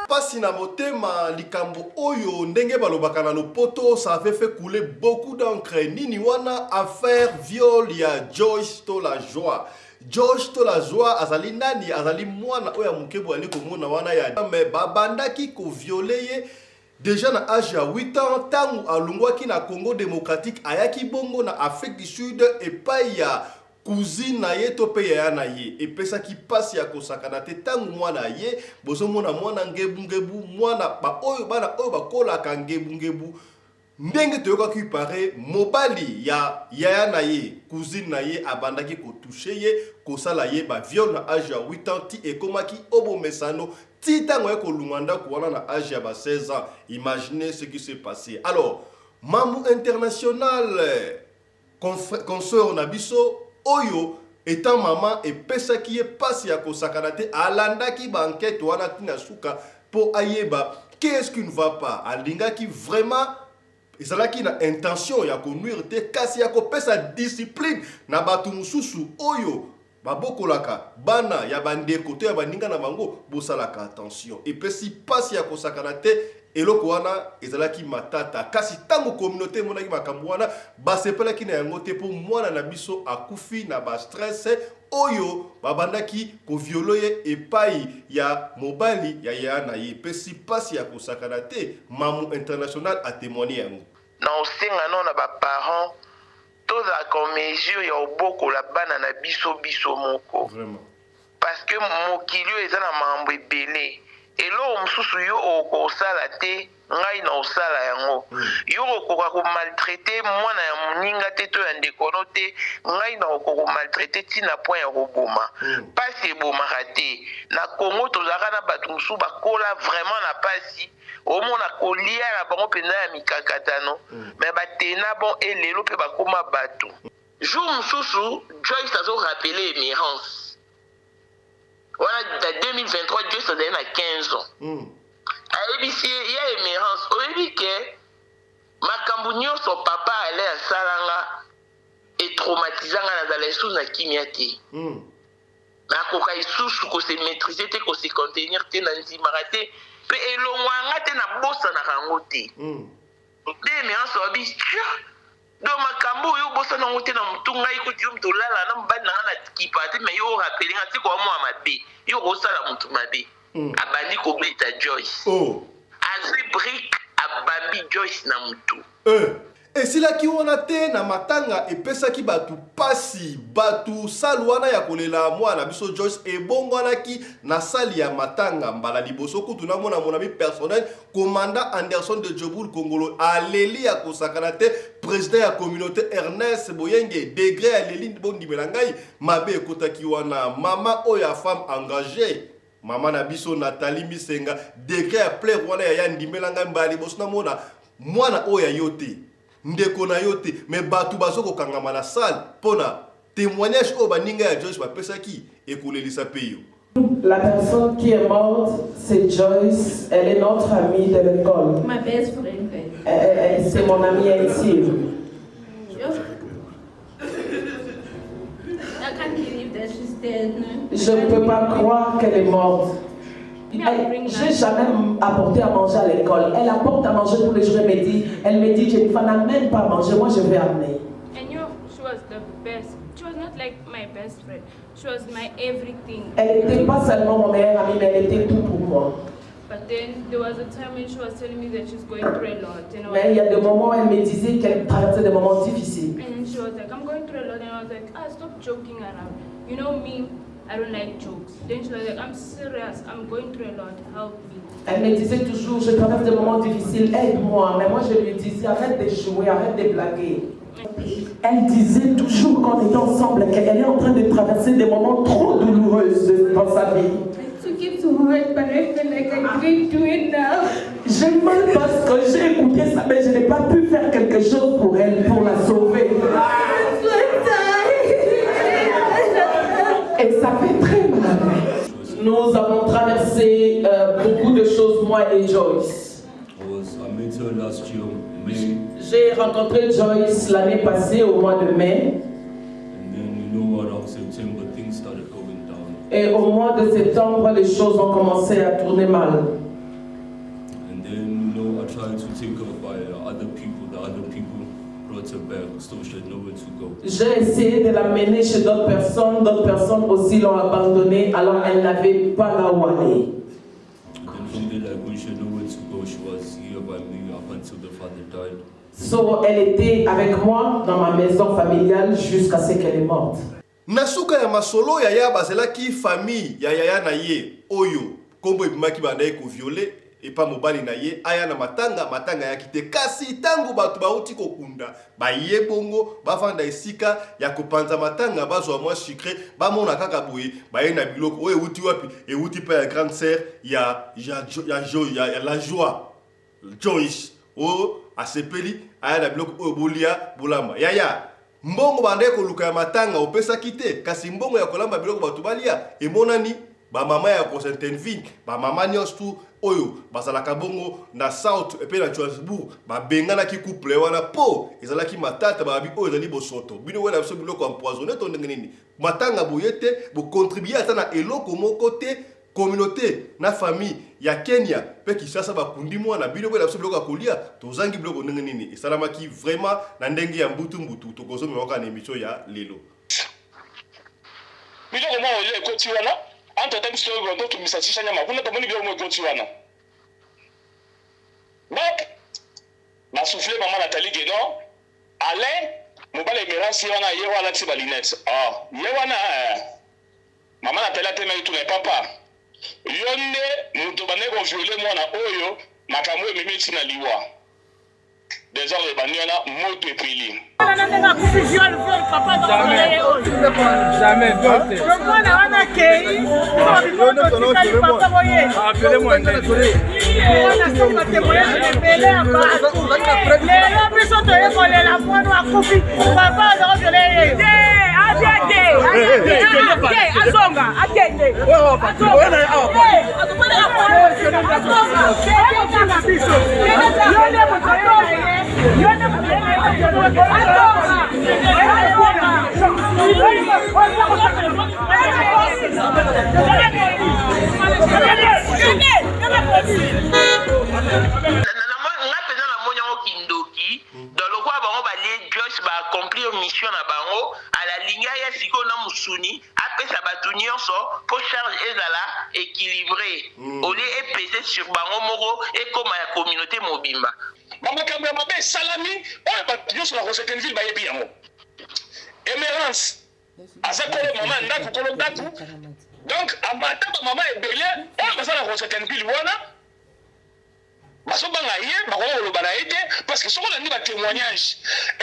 Pasi na motema likambo oyo ndenge balobaka na lopoto, ça avait fait couler beaucoup d'encre. Nini wana affaire viol ya Joyce Tolajoie. Joyce Tolajoie azali nani, azali mwana oya mukebo ali komona wana ya mais babandaki ko violer ye déjà na âge ya 8 ans tangu alungwaki na Congo démocratique ayaki bongo na Afrique du Sud epai ya cousine na ye to pe ya na ye epesa ki pasi ya kosakana te tangu mwana ye bozo mona mwana ngebu mwana ba oyo bana oyo bakola ka ngebu ndenge toyoka ki pare mobali ya na ye cousine na ye abandaki ko toucher ye kosala ye ba viol na âge ya 8 ans ti ekomaki obo mesano ti tango ko lumanda ko wana na âge ya ba 16 ans. Imaginez ce qui s'est passé. Alors Mamou International consort na biso oyo étant maman et pesa qui est passé à kosakanate alanda ki ba enquête wana tina suka pour ayeba qu'est-ce qui ne va pas alinga qui vraiment ezala ki na intention ya ko nuire te kasi ya ko pesa discipline na batu mususu oyo babokolaka bana ya bandeko to ya baninga na bango bosalaka attention et pesi pasi ya kosakanate eloko wana ezalaki matata kasi tango communauté monaki makambo wana basepelaki na yango te po mwana na biso akufi na ba stress oyo babandaki ko violoye epai ya mobali ya na ye pesi pasi ya kosakana te. Mamou International a témoigné yango na osenga non na ba parents toza comme mesure ya oboko la bana na biso moko vraiment parce que mokilio eza na mambo ebele elo mususu yo okosala te ngai na osala yango yo okoka ko maltraiter mwana ya muninga te to ya ndekono te ngai na okoko maltraiter tina point ya koboma pasi ebomaka te na Congo tozalaka na bato mususu bakola vraiment na pasi omona kolia na bango mpenza ya mikakatano me batena bon elelo mpe bakoma bato jour mususu Joyce azorapele émirance. Voilà, en 2023, Dieu s'en donne à 15 ans. À ABC, il y a émérance. Au début, Makambunyo, son papa allait à Salanga et traumatisant dans les sous na kimiati. Na koka isusu ko se maîtriser te ko se contenir te na nzimara te pe elongwanga te na bossa na kango te. De émérance obi do makambo yo bossa na ngote na mutunga ikuti mtu lala na mbani na kipate me yo rappeli ngati ko mo amabe yo ko sala mutu mabe abandi ko beta Joyce azri brick abambi Joyce na mutu esila ki wana te na matanga epesa ki batu pasi batu salwana ya kolela mwana biso Joyce ebongwana ki na sali ya matanga mbala liboso kutu na mona mon ami personnel commandant Anderson de Djoboul Congolo aleli ya kosakana te président ya communauté Ernest Boyenge degré aleli bondi belangai mabe ekotaki wana mama oya femme engagée mama na biso Nathalie Misenga degré ya plaire wana ya ndimbelangai mbala liboso na mona mwana oya yote ndeko na yote me batu bazoko kangama na salle pona témoignage o baninga ya Joyce bapesaki ekolelisa peyo. La personne qui est morte, c'est Joyce. Elle est notre amie de l'école. My best friend. C'est mon amie intime. I can't believe that she's dead. Je ne peux pas croire qu'elle est morte. J'ai jamais apporté à manger à l'école. Elle apporte à manger tous les jours. Elle me dit, Jennifer n'a même pas mangé. Moi, je vais amener. And you know, she was the best. She was not like my best friend. She was my everything. Elle n'était pas seulement mon meilleure amie, mais elle était tout pour moi. But then there was a time when she was telling me that she's going through a lot. You know, mais il y a des moments où elle me disait qu'elle traversait des moments difficiles. And she was like, I'm going through a lot. And I was like, stop joking around. You know me, I don't like jokes. Then she was like, I'm serious. I'm going through a lot. Help me. Elle me disait toujours, je traverse des moments difficiles, aide-moi. Mais moi, je lui disais, arrête de jouer, arrête de blaguer. Elle disait toujours qu'on était ensemble qu'elle est en train de traverser des moments trop douloureux dans sa vie. I took it to heart, but I feel like I didn't do it now. J'ai mal parce que j'ai écouté ça, mais je n'ai pas pu faire quelque chose pour elle, pour la sauver. Et ça fait très mal. Nous avons traversé beaucoup de choses, moi et Joyce. J'ai rencontré Joyce l'année passée au mois de mai. Et au mois de septembre, les choses ont commencé à tourner mal. J'ai essayé de l'amener chez d'autres personnes aussi l'ont abandonné, alors elle n'avait pas là où aller. So, elle était avec moi dans ma maison familiale jusqu'à ce qu'elle est morte. Nasuka ya masolo yaya bazelaki famille ya yaya na ye oyo kombo ebimaki bandaye ko violer et pas mobali na ye aya na matanga ya kite kasi tangu batu bauti kokunda ba ye bongo bafanda esika ya kopanza matanga bazwa mwa sucré ba mona kaka boye ba ye na biloko oyo uti wapi e uti pa ya grande sœur ya la joie Joyce o asepeli aya na biloko oyo bolia bolamba yaya mbongo bandaye koluka ya matanga opesa kite kasi mbongo ya kolamba biloko batu balia emonani ba mama ya Constantinville ba mama nyonso oyo bazalaka bongo na South et puis na Johannesburg ba bengana ki couple wana po ezalaki matata ba bi oyo ezali bosoto bino wena biso biloko empoisonné to ndenge nini matanga boyete bo contribuer ata na eloko moko te communauté na famille ya Kenya pe Kinshasa ba kundi mwana bino wena biso biloko kolia tozangi biloko ndenge nini esalamaki vraiment na ndenge ya mbutu to kozo memoka na émission ya lelo biloko mwa oyo ekoti wana entre temps biso oyo to misachisha nyama kuna tomoni biloko mwa ekoti wana donc na soufflé maman Nathalie Guédon Alain mobile Emerance wana ye wana tsi ba lunettes ye wana maman Nathalie atema itu na papa yonde muto baneko violer mwana oyo makambo ememi tina liwa désordre baniona moto epeli jamais Joyce va accomplir mission na bango à la ligne ya siko na musuni apesa batu nyonso pour charge ezala équilibré au lieu et peser sur bango moko et comme la communauté mobimba bamakambo ya mabe salami oyo batu nyonso na Constantinville bayebi yango Emerance aza kolo mama ndako kolo ndako donc amata ba mama ebele oyo bazala Constantinville wana basobanga ye bakolo koloba na ye te parce que sokola ndi ba témoignage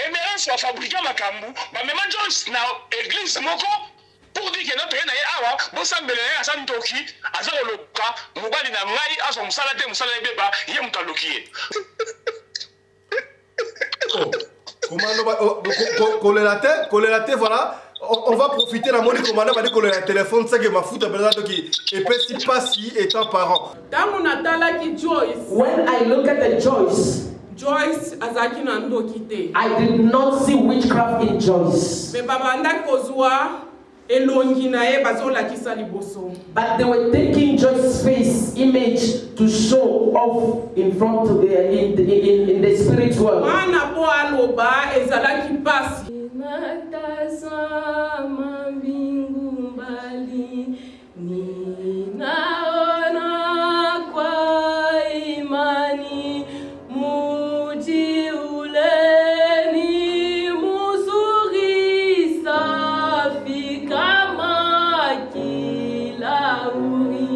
Emerance wa fabriquer makambu ba mema Joyce na église moko pour dire que notre ye na ye awa bosambela ye asa ntoki aza koloka mobali na ngai azo musala te musala ebeba ye mutaloki ye Colératé, voilà. On va profiter la monnaie commandée, on va dire que le téléphone, c'est que ma foute, et puis si pas si étant parent. When I look at the Joyce azaki na ndoki te. I did not see witchcraft in Joyce. Me babanda kozwa elongi na ye bazolakisa liboso. But they were taking Joyce's face image to show off in front of in the spirit world. Wana po aloba ezalaki pasi. Natazama mbingu mbali, ninaona kwa imani muji ule ni mzuri safi kama kilauri.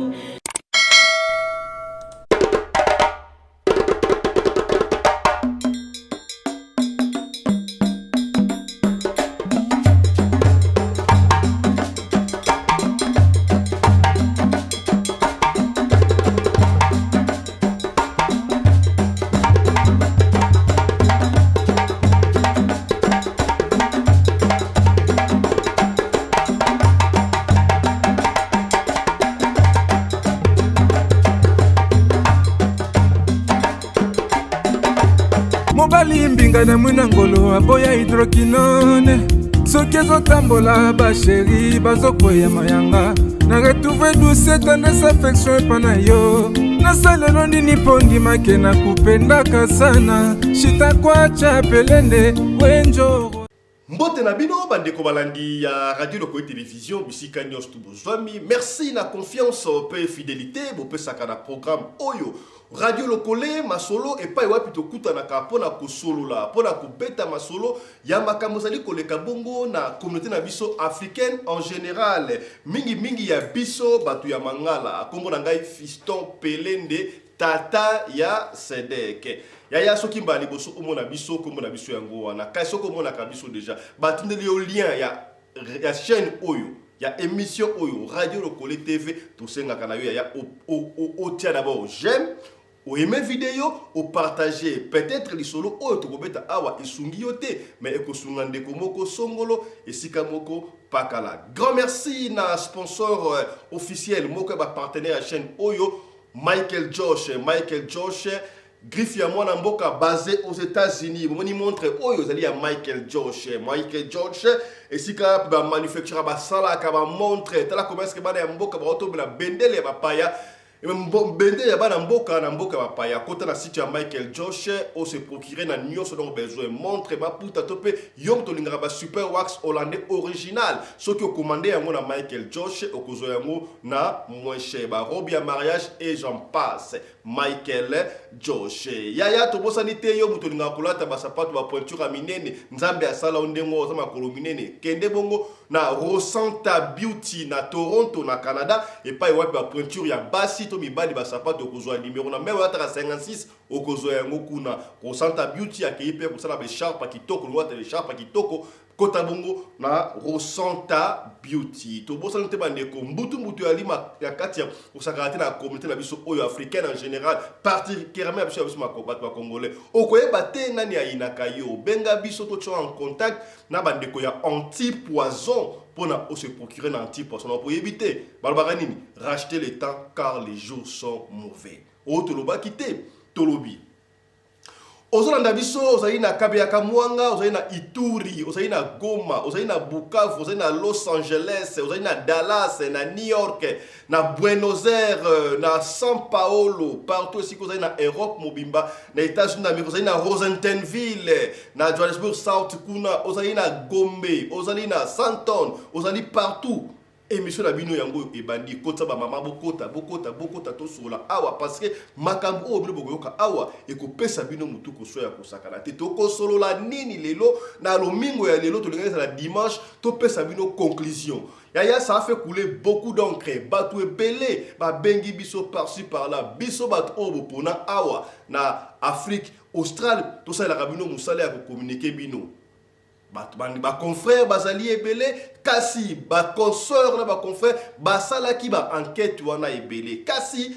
mobali mbinga na mwina ngolo aboya hydroquinone soki ezotambola basheri bazokoya mayanga na retrouve douce tendresse affection epa na yo nasalelo nini mpo ndimake nakupendaka sana shitakwacha pelende wenjoro. Mbote na bino bandeko balandi ya Radio Lokole Télévision bisika nyos tu bozwami. Merci na confiance pe fidélité bo saka na programme oyo Radio Lokole masolo epai wapi tokuta na kapona ko solola pona ko beta masolo ya makambo zali koleka bongo na communauté na biso africaine en général. Mingi ya biso batu ya mangala kombo na ngai Fiston Pelende tata ya Sedek. Yaya soki mbali boso omona biso kombo na biso yango wana kai soko omona ka biso déjà batindeli yo lien ya chaîne oyo ya émission oyo Radio Lokole TV to senga kana yo ya o tia d'abord j'aime o aimer vidéo o partager peut-être li solo oyo to kobeta awa esungi yo te mais ekosunga ndeko moko songolo esika moko pakala. Grand merci na sponsor officiel moko ba partenaire à chaîne oyo Michael Josh Griffe ya mwana mboka basé aux États-Unis. Vous me montrez oyo zali ya Michael Josh et si ka ba manufacture ba sala ka ba montre tala comment est-ce que ba ya mboka ba oto na bendele ya ba paya bende ya bana mboka na mboka ba paya kota na site ya Michael Josh o se procurer na nyonso donc besoin montre ba puta topé yom to lingara ba super wax hollandais original soki o commandé yango na Michael Josh o kozo yango na moins cher ba robe ya mariage et j'en passe. Michael Josh yaya to bosanité yo muto lingara kolata ba sapato ba pointure minene nzambe ya sala ondengo za makolo minene kende bongo na Rosanta Beauty na Toronto na Canada et pas wapi ba pointure ya basi to mibali ba sapato kozwa numéro na mewa ata 56 okozwa yango kuna Rosanta Beauty akeipe kusala ba sharpa kitoko ngwata le sharpa kitoko kota bongo na Rosanta Beauty to bosa nte bandeko mbutu ya lima ya katia osakate na communauté na biso oyo africaine en général particulièrement biso makobato ba congolais okoyeba te nani ya inaka yo benga biso to tso en contact na bandeko ya anti-poison pour se procurer un anti-poison pour éviter nini racheter le temps car les jours sont mauvais o toloba kité tolobi ozolanda biso ozali na Kabeya Mwanga ozali na Ituri ozali na Goma ozali na Bukavu ozali na Los Angeles ozali na Dallas na New York na Buenos Aires na São Paulo partout ici ozali na Europe mobimba na États-Unis d'Amérique ozali na Rosentenville na Johannesburg South kuna ozali na Gombe ozali na Santon ozali partout. Émission la bino yango ebandi kota ba mama bokota to sola awa parce que makambo oblo bokoyoka awa ekopesa bino mutu ko soya ko sakana te to ko solo la nini lelo na lomingo ya lelo to lengeza la dimanche to pesa bino conclusion yaya ça a fait couler beaucoup d'encre batu ebele ba bengi biso par-ci par-là biso bat obo pona awa na Afrique Australie to ça la kabino musala ya ko communiquer bino ba confrère bazali ebele kasi ba consœur na ba confrère basala ki ba enquête wana ebele kasi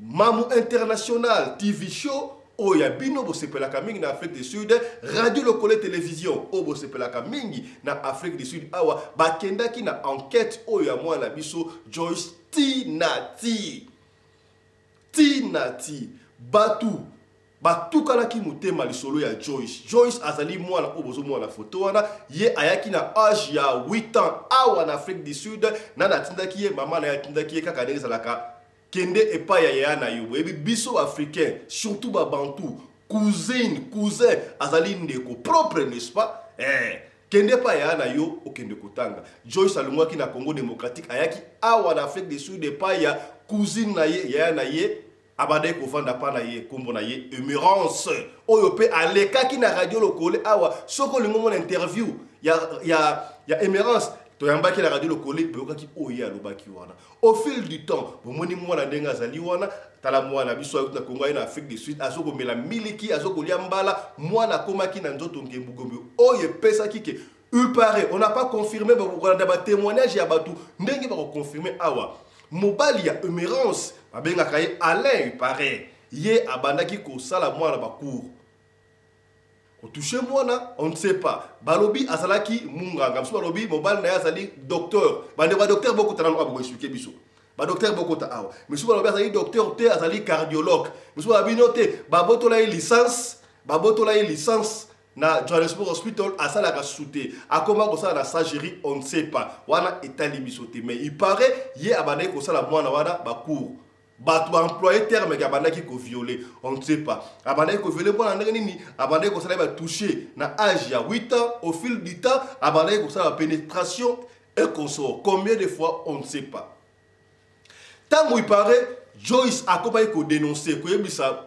Mamu International TV show oya bino bo sepelaka mingi na Afrique du Sud Radio Lokole Télévision o bo sepelaka mingi na Afrique du Sud awa bakendaki na enquête oya mwana biso Joyce Tinati batu batukala ki mutema lisolo ya Joyce azali mwana obozo mwana photo wana ye ayaki na âge ya 8 ans awa na Afrique du Sud na natindaki ye mama na yatindaki ye kaka ndenge zalaka kende epa ya na yo ebi biso africain surtout ba bantu cousin azali ndeko propre n'est-ce pas kende pa ya na yo okende kotanga Joyce alungwaki na Congo démocratique ayaki awa na Afrique du Sud epa ya cousine na ye ya na ye abade ko vanda pa na ye kombo na ye Emerance oyo pe alekaki na Radio Lokole awa soko lingo mon interview ya Emerance to yambaki na Radio Lokole pe okaki oya lobaki wana au fil du temps bomoni mwana ndenga zali wana tala mwana biso na Congo na Afrique du Sud azoko mela miliki azoko lia mbala mwana komaki na nzoto ngembugombe oyo pesa kike il paraît on n'a pas confirmé ba témoignage ya batu ndenge ba confirmer awa mobali ya Emerance abengaka ye Alain il paraît ye abandaki ko sala mwana bakour ko toucher mwana on ne sait pas balobi azalaki munganga mso balobi mobali na azali docteur bande ba docteur boko tana ko aboko expliquer biso ba docteur boko ta awa mso balobi azali docteur te azali cardiologue mso balobi noté babotola ye licence na Johannesburg Hospital asala ka souté akoma ko sala na surgery on ne sait pas wana etali biso te mais il paraît ye abandaki ko sala mwana wana bakour bato employé terme qui abandaki ko violer, on ne sait pas. Abandaki ko violer mwana ndenge nini, abandaki ko sala ba toucher na âge ya 8 ans, au fil du temps, abandaki ko sala pénétration et consort. Combien de fois on ne sait pas. Tant il paraît Joyce a compagnie ko dénoncer ko yebisa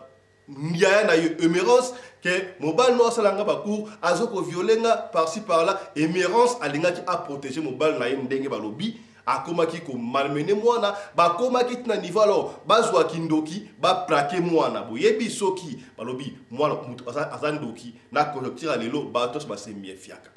Ndiaya na émérance que mobile no salanga bakour azoko violenga par-ci par-là émérance alinga qui a protégé mobile na ndenge balobi akomaki ko malmener mwana bakomaki na niveau alors bazwa kindoki ba plaquer mwana boyebi soki balobi mwana mutu azandoki na collecteur lelo batos ba se miefiaka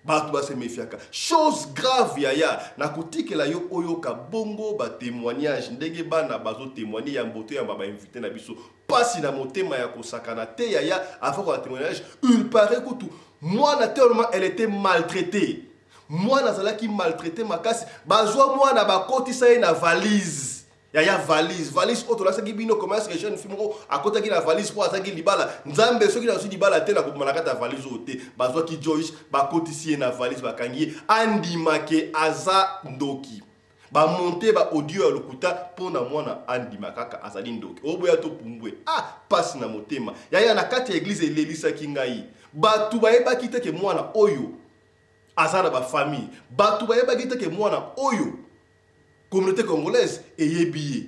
bato ba se mefiaka chose grave yaya na kotikela yo oyoka bongo ba témoignage ndenge bana bazo témoigner ya mboto ya baba invité na biso pasi na motema ya kosakana te yaya avant ko témoignage il paraît que tout moi naturellement elle était maltraitée moi nazalaki maltraité makasi bazwa moi na bakotisa na valise yaya valise auto la saki bino comment est-ce que jeune fille mo akota ki na valise pour azaki libala nzambe soki na libala te na ko malaka ta valise ote bazwa ki Joyce bakotisi na valise bakangi andimake aza ndoki ba monter ba audio ya lokuta pona mwana andimakaka azali ndoki oboya to pumbwe passe na motema yaya na kati ya église elelisa kingai batu bayeba kite ke mwana oyo azara ba famille batu bayeba kite ke mwana oyo communauté congolaise eyebiye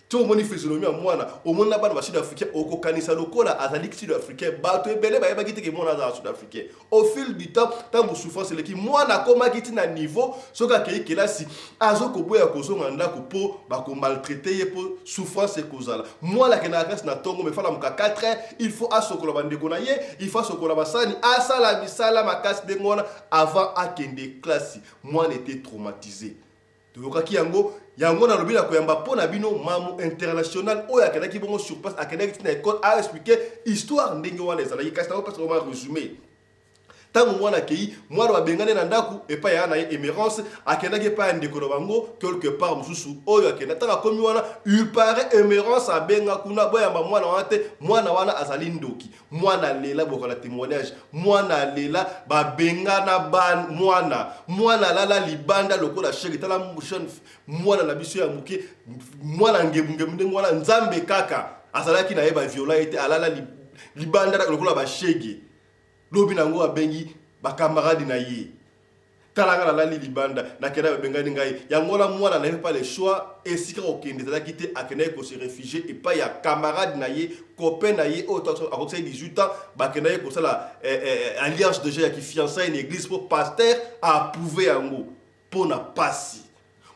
to moni physionomie mwana omona bana ba sud-africain okokanisa lokola azali sud-africain bato ebele bayeba kite ke mwana azala sud-africain au fil du temps tango souffrance leki mwana koma kiti na niveau soka ke kelasi azoko boya kozonga ndako po ba ko maltraiter ye po souffrance ekozala mwana ke na grâce na tongo me fala muka 4 ans il faut asokola bandeko na ye il faut asokola basani asala misala makasi de ngona avant akende classe mwana était traumatisé toyokaki yango na lobi na koyamba pona bino mamu international oyo akenaki bongo sur place akenaki na école a expliquer histoire ndenge wana ezalaki kasi na parce que on résumé tango mwana kei mwana babengane na ndaku epa ya na émérance akenaki pa ndeko na bango quelque part mususu oyo akena taka komi wana il paraît émérance abenga kuna boyamba mwana wana te mwana wana azali ndoki mwana lela bokola témoignage mwana lela babenga na ban mwana lala libanda lokola shege tala jeune mwana na biso ya muke mwana ngebunge mwana nzambe kaka azalaki na yeba viola ete alala libanda lokola ba shege lobi nango abengi ba camarade na ye talanga la libanda na kena bengani ngai yangola mwana na pas le choix et si ka okende za quitter akena ko se réfugier et pas ya camarade na ye copain na ye autant à 18 ans ba kena ko sala alliance de jeu qui fiançailles une église pour pasteur a approuvé yango pour na passi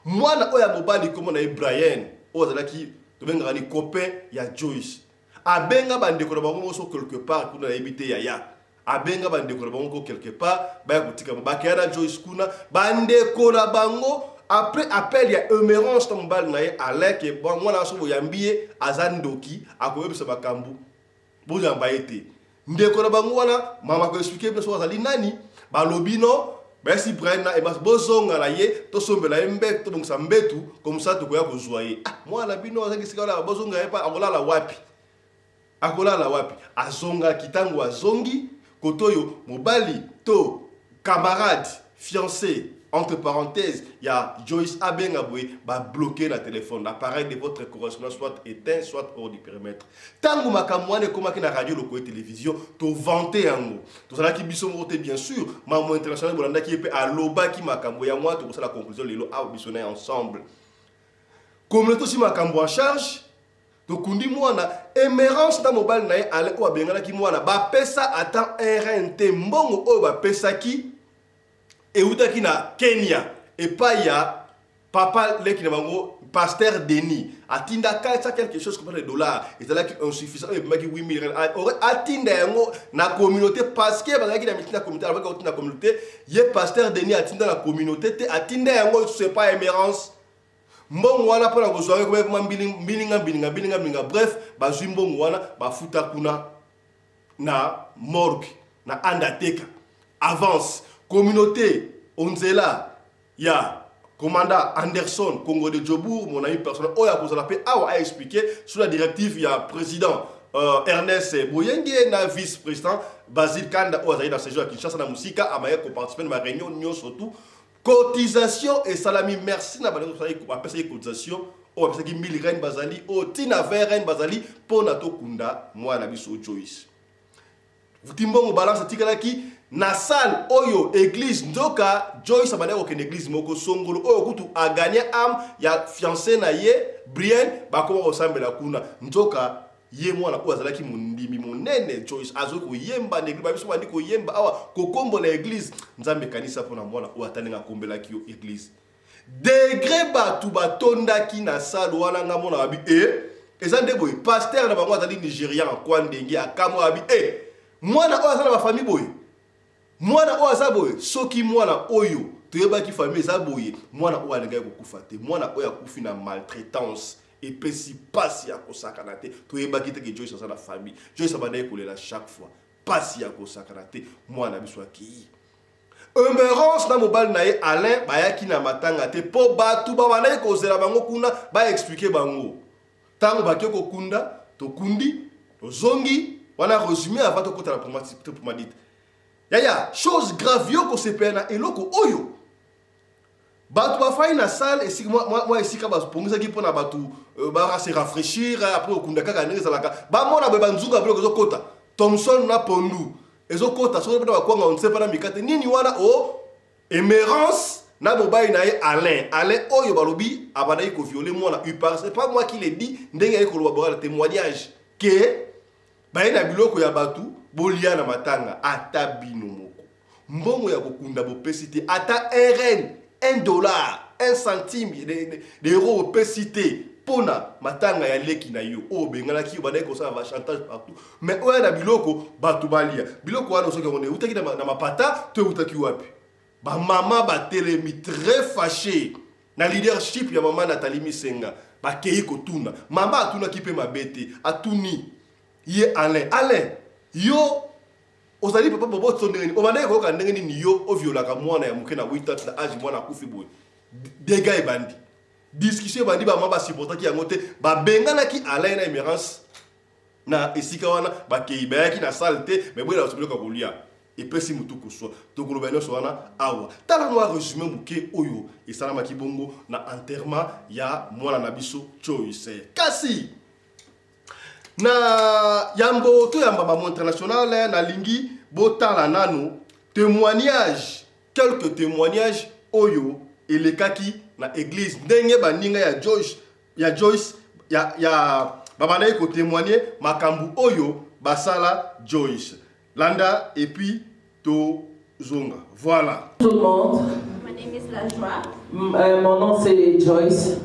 mwana oya mobali comme na Brian ozala ki to benga ni copain ya Joyce abenga bandeko na bango so quelque part kuna habité yaya abenga bandeko na bango quelque part ba kutika bakana Joyce kuna bandeko na bango après appel ya émérance tombal na ye aleke bon mwana so boyambie azandoki akoyebisa bakambu bozamba ete ndeko na bango wana mama ko expliquer bien so azali nani balobino merci Brian na ebas bozonga la ye to sombela embe to bongsa mbetu comme ça to koya kozwa ye mwana bino azangi sikala bozonga ye pa angolala wapi akolala wapi azonga kitango azongi kotoyo mobali to camarade fiancé entre parenthèses il y a Joyce abenga boy ba bloquer la téléphone l'appareil de votre correspondance soit éteint soit hors du périmètre tango makamwane koma ki na radio loko télévision to vanter yango to sala ki biso moté bien sûr maman international bolanda ki pe aloba ki makambo ya moi to sala conclusion lelo a bisonner ensemble comme to si makambo en charge to kundi mwana émérance na mobile na ye ale ko abengana ki mwana ba pesa ata RNT mbongo oyo ba pesa ki eutaki na Kenya et pas ya papa leki na bango pasteur Denis atinda kaisa quelque chose comme $, et là qui insuffisant et maki 8 000 aurait atinda yango na communauté parce que bazaki na mitina communauté avec na communauté ye pasteur Denis atinda la communauté te atinda yango c'est pas émérance mbongo wana pona ko soirée comme bilinga bref bazwi mbongo wana bafuta kuna na morgue na undertaker avance communauté onzela ya commandant Anderson Congo de Djobour mon ami personnel oya ko la paix a expliqué sous la directive ya président Ernest Boyenge na vice-président Basile Kanda oya dans séjour à Kinshasa na musika amaya ko participer na réunion surtout cotisation et salami merci na bango ko apesa cotisation o parce que 1000 reine bazali o tina 20 reine bazali pona to kunda moi na biso Joyce Vutimbongo balance tikalaki na salle oyo église ndoka Joyce abane ko ken église moko songolo oyo kutu a gagné âme ya fiancé na ye Brienne bakoma ko sambela kuna ndoka ye mwana ko azalaki mundimi monene Joyce azoko yemba na église babiso bandi ko yemba awa ko kombo na église nzambe kanisa pona mwana o atalinga kombelaki yo église degré batu batondaki na salle wana ngamona abi ezande boy pasteur na bango azali Nigérian kwa ndenge akamo abi mwana oyo azala ba famille boy mwana oyo aza boye soki mwana oyo toyebaki famille eza boye mwana oyo alingaki kokufa te mwana oyo akufi na maltraitance epesi pasi ya kosakana te toyebaki te ke Joyce aza na famille Joyce abandaki kolela chaque fois pasi ya kosakana te mwana biso akei Emerance na mobali na ye Alain bayaki na matanga te po batu babandaki kozela bango kuna baexplike bango ntango baki kokunda tokundi tozongi wana résumé avant de côté la pomadite yaya chose grave yo ko sepena eloko oyo batu ba fai na salle et si moi ici ka ba pongisa ki pona batu ba se rafraîchir après okunda kaka neza laka ba mona be banzunga blo ko kota Thomson na Pondu ezo kota so ba kwanga on sait pas na mikate nini wana o Emerance na mobile na ye Alain oyo balobi abanayi ko violer moi na c'est pas moi qui l'ai dit ndenge ko lo ba témoignage que baina biloko ya batu bolia na matanga ata bino moko mbongo ya kokunda bopesite ata $1 $1 centime de euro bopesite pona matanga ya leki na yo o bengalaki yo banayi kosala ba chantage partout mais oya na biloko batu balia biloko wana soki on utaki na mapata to utaki wapi ba mama ba telemi très fâché na leadership ya mama Nathalie Misenga ba kei kotuna mama atuna kipe mabete atuni ye Alain yo ozali papa bobo tsondeni o banaye ko ka ndenge ni yo o violaka mwana ya muke na 8 ans na âge mwana kufi boy dega e bandi discussion bandi ba mama supportaki yango te ba bengana ki Alain na Emerance na esika wana ba kei ba yaki na salle te mais boy la sobilo ka kolia et pesi mutu ko so to ko lobeno so wana awa tala no résumé muke oyo esala makibongo na enterrement ya mwana na biso Joyce kasi na yambo to yamba ba international na lingi botala nano témoignage quelques témoignages oyo elekaki na église ndenge baninga ya Joyce ya babanayi ko témoigner makambu oyo basala Joyce landa et puis to zonga voilà tout le monde. My name is La Joie. Mon nom c'est Joyce.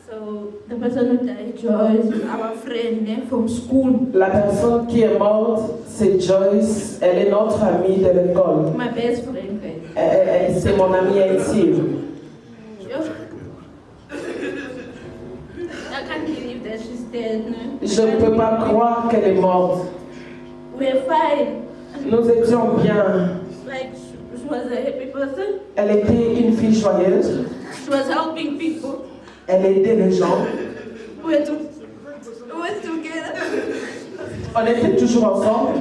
So the person who died, Joyce, is our friend from school. La personne qui est morte, c'est Joyce. Elle est notre amie de l'école. My best friend. C'est mon amie intime. I can't believe that she's dead. Je ne peux pas croire qu'elle est morte. We're fine. Nous étions bien. Like, she was a happy person. Elle était une fille joyeuse. She was helping people. Elle aidait les gens. We were together. On était toujours ensemble.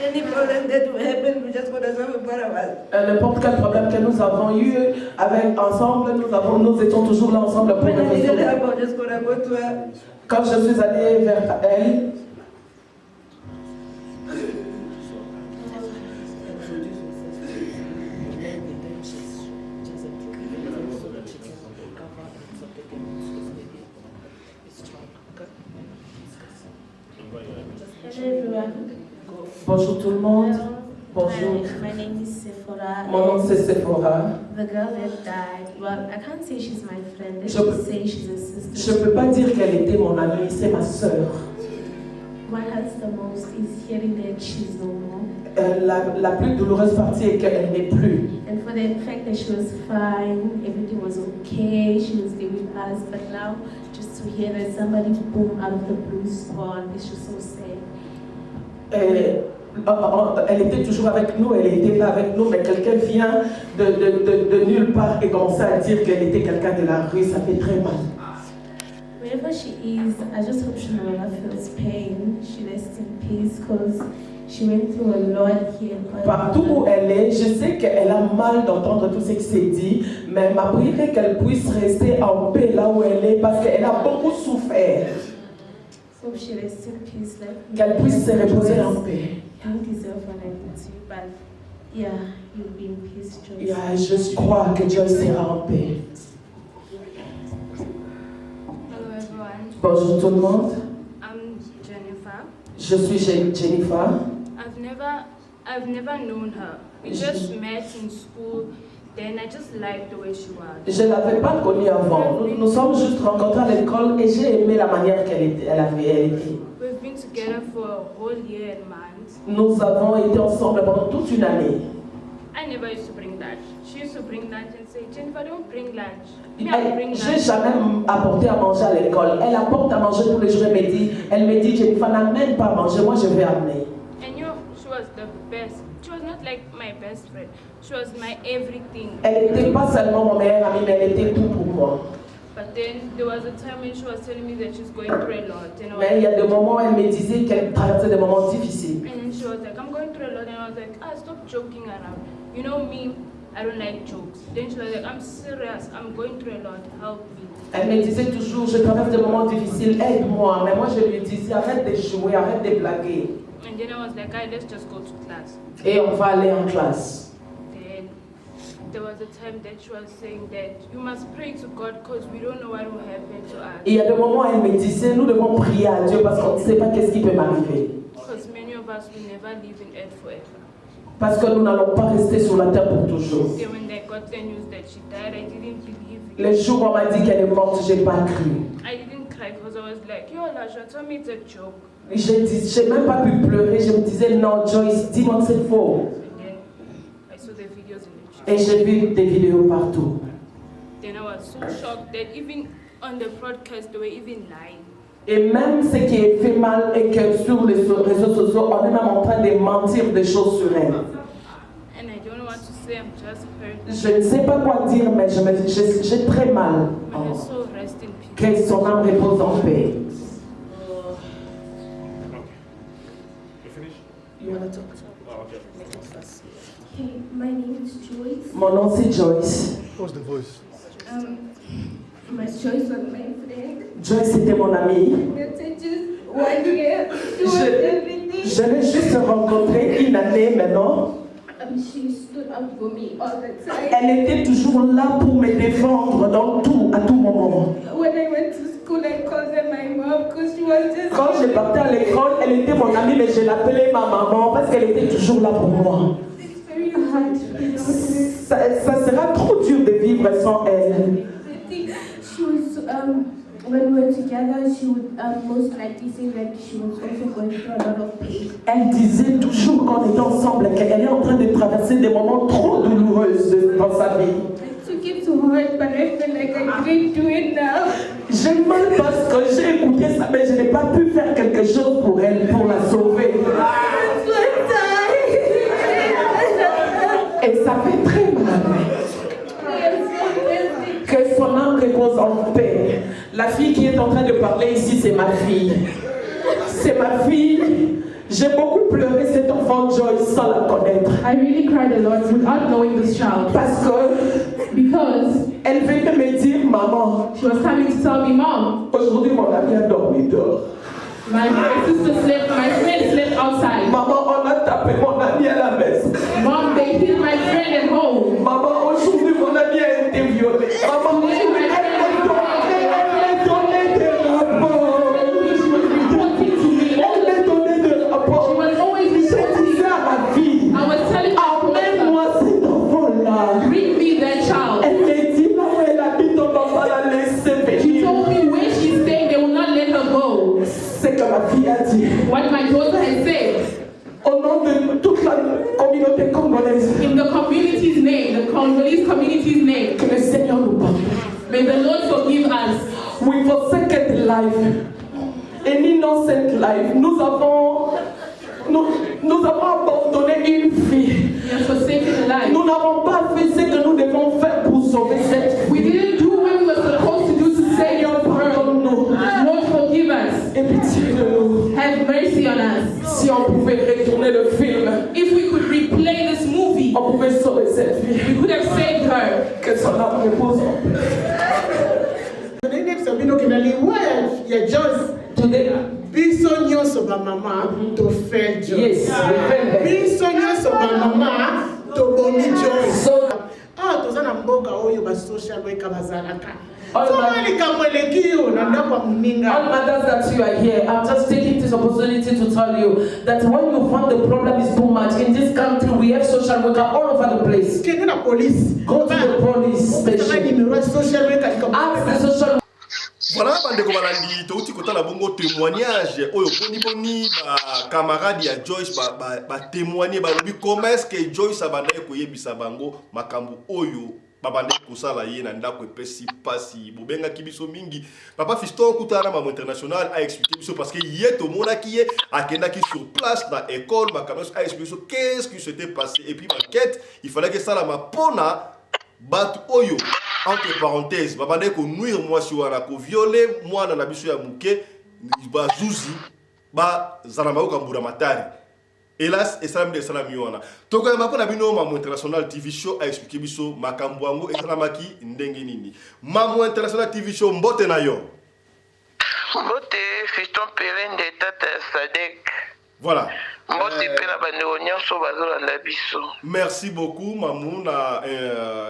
Any problem that would happen, we just got ourselves about N'importe quel problème que nous avons eu ensemble, nous étions toujours là ensemble pour le résoudre. Quand je suis allée vers elle, bonjour tout le monde. Bonjour. My name is Sephora. Mon nom c'est Sephora. The girl that died, well, I can't say she's my friend. I Je should say she's a sister. Je peux pas dire qu'elle était mon amie, c'est ma sœur. What hurts the most is hearing that she's no more. La plus douloureuse partie est qu'elle n'est plus. And for the fact that she was fine, everything was okay, she was there with us, but now just to hear that somebody boom out of the blue spawn, it's just so sad. Elle était toujours avec nous, elle était là avec nous, mais quelqu'un vient de nulle part et commence à dire qu'elle était quelqu'un de la rue, ça fait très mal. Wherever she is, I just hope she no longer feels pain. She rests in peace, because She went through a lot here. Partout où elle est, je sais qu'elle a mal d'entendre tout ce qui s'est dit, mais ma prière est qu'elle puisse rester en paix là où elle est parce qu'elle a beaucoup souffert. So she rests in peace, like Qu'elle puisse se reposer en paix. I don't deserve what I did to you, but yeah, you'll be in peace, Joyce. Yeah, je crois que Joyce sera en paix. Hello everyone, Bonjour tout le monde, I'm Jennifer. je suis Jennifer. I've never known her. We just met in school, then I just liked the way she was. Je ne l'avais pas connue avant. Nous sommes juste rencontrés à l'école et j'ai aimé la manière qu'elle était. We've been together for a whole year and months. Nous avons été ensemble pendant toute une année. I never used to bring lunch. She used to bring lunch and say, Jennifer, don't bring lunch. Me, I'll bring J'ai lunch. jamais apporté à manger à l'école. Elle apporte à manger tous les jours. Elle me dit, Jennifer n'amène pas à manger, moi je vais amener. And you know, she was the best. She was not like my best friend. She was my everything. Elle n'était pas seulement mon meilleur ami, mais elle était tout pour moi. But then there was a time when she was telling me that she's going through a lot. And Mais il y a des moments où elle me disait qu'elle traversait des moments difficiles. then she was like, I'm going through a lot. And I was like, stop joking around. You know me, I don't like jokes. Then she was like, I'm serious. I'm going through a lot. Help me. Elle me disait toujours, je traverse des moments difficiles, aide-moi. Mais moi je lui disais, arrête de jouer, arrête de blaguer. And then I was like, let's just go to class. Et on va aller en classe. Then there was a time that she was saying that you must pray to God because we don't know what will happen to us. Et il y a des moments où elle me disait, nous devons prier à Dieu parce qu'on ne sait pas qu'est-ce qui peut m'arriver. Because many of us will never live in earth forever. Parce que nous n'allons pas rester sur la terre pour toujours. Then when they got the news that she died, I didn't believe it. Les jours où on m'a dit qu'elle est morte, je n'ai pas cru. I didn't cry because I was like, yo, Lasha, tell me it's a joke. Je n'ai même pas pu pleurer. Je me disais, non, Joyce, dis-moi que c'est faux. And then I saw the videos in the church. Et j'ai vu des vidéos partout. Then I was so shocked that even on the broadcast, they were even lying. Et même ce qui est fait mal est que sur les réseaux sociaux, on est même en train de mentir des choses sur elle. And I don't know what to say, I'm just hurt. Je ne sais pas quoi dire, mais j'ai très mal. May her soul rest in peace. Que son âme repose en paix. You wanna talk? Hey, my name is Joyce. Mon nom c'est Joyce. What's the voice? My Joyce was my friend. Joyce c'était mon amie. It's just 1 year. She was everything. Je l'ai juste rencontrée une année maintenant. She stood up for me all the time. Elle était toujours là pour me défendre dans tout, à tout moment. When I went to school, I called her my mom because she was just. Quand je partais à l'école, elle était mon amie, mais je l'appelais ma maman parce qu'elle était toujours là pour moi. It's very hard. Ça sera trop dur de vivre sans elle. She was when we were together, she would most likely say that she was also going through a lot of pain. Elle disait toujours qu'on était ensemble qu'elle est en train de traverser des moments trop douloureux dans sa vie. I took it to heart, but I feel like I didn't do it now. J'ai mal parce que j'ai écouté ça, mais je n'ai pas pu faire quelque chose pour elle, pour la sauver. Et ça fait très mal. Que son âme repose en paix. La fille qui est en train de parler ici, c'est ma fille. C'est ma fille. J'ai beaucoup pleuré cet enfant Joyce sans la connaître. I really cried a lot without knowing this child. Parce que Because elle venait me dire, maman, she was coming to tell me, Mom, aujourd'hui mon ami a dormi dehors. my sister slept, my friend slept outside. Maman, on a tapé mon ami à la maison. Mom, they hit my friend at home. Maman, aujourd'hui mon ami a été violé. Maman, Today, my friend elle donnait des rapports. she was reporting to me. Elle m'a donné des rapports. She was always Je reporting. disais à ma fille, I was telling her, amène-moi cet enfant-là. bring me that child. Elle m'a dit, là où elle habite, on va pas la laisser She venir. told me where she's staying, they will not let her go. C'est que ma fille a dit, What my daughter has said, au nom de toute la communauté congolaise, in the community's name, the Congolese community's name, que le Seigneur nous pardonne. may the Lord forgive us. We forsaken life. An innocent life. Nous avons abandonné une fille. We have forsaken life. Nous n'avons pas fait ce que nous devons faire pour sauver cette We fille. didn't do what we were supposed to do to save your pearl. Pardonne-nous. Lord, forgive us. Et pitié de nous. Have mercy on us. Si on pouvait retourner le ya Joyce. Today, Biso nyonso ba mama to fail Joyce. yes, we felt that. Biso nyonso ba mama to bomi Joyce. So, tozana mboka oyo ba social worker bazalaka. all matters that you are here, I'm just taking this opportunity to tell you that when you find the problem is too much, in this country we have social worker all over the place. Go to the police station. Ask the social. Voilà, bandeko balandi touti kotala bongo témoignage oyo boni ba camarade ya Joyce ba témoigner ba lobi comment est-ce que Joyce abanda koyebisa bango makambo oyo babande kosala ye na ndako epesi pasi bobenga kibiso mingi papa Fiston kutana ma international a expliqué biso parce que hier to monaki ye akendaki sur place dans école makambo a expliqué qu'est-ce qui s'était passé et puis enquête il fallait que ça la mapona bat oyo entre parenthèses babande ko nuire mwasi wana ko violer mwana na biso ya muke ba zuzi ba zana maoka mbura matari. Hélas, et ça me salami wana. Toko ya mapona bino Mamu International TV Show a expliqué biso makambo yango et salamaki ndenge nini. Mamu International TV Show mbote na yo. Mbote Fiston Pelin de Tata Sadek. Voilà. Merci beaucoup Mamu na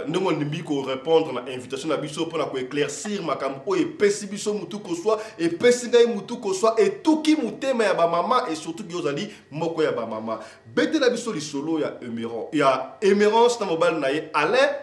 ndongo ndimiko répondre na invitation na biso pour ko éclaircir makambo o e pesi biso mutu ko soit et pesi ngai mutu ko soit et tuki mutema ya ba mama et surtout yozali moko ya ba mama bete la biso li solo ya Emerance ya Emerance na mobile na ye Alain.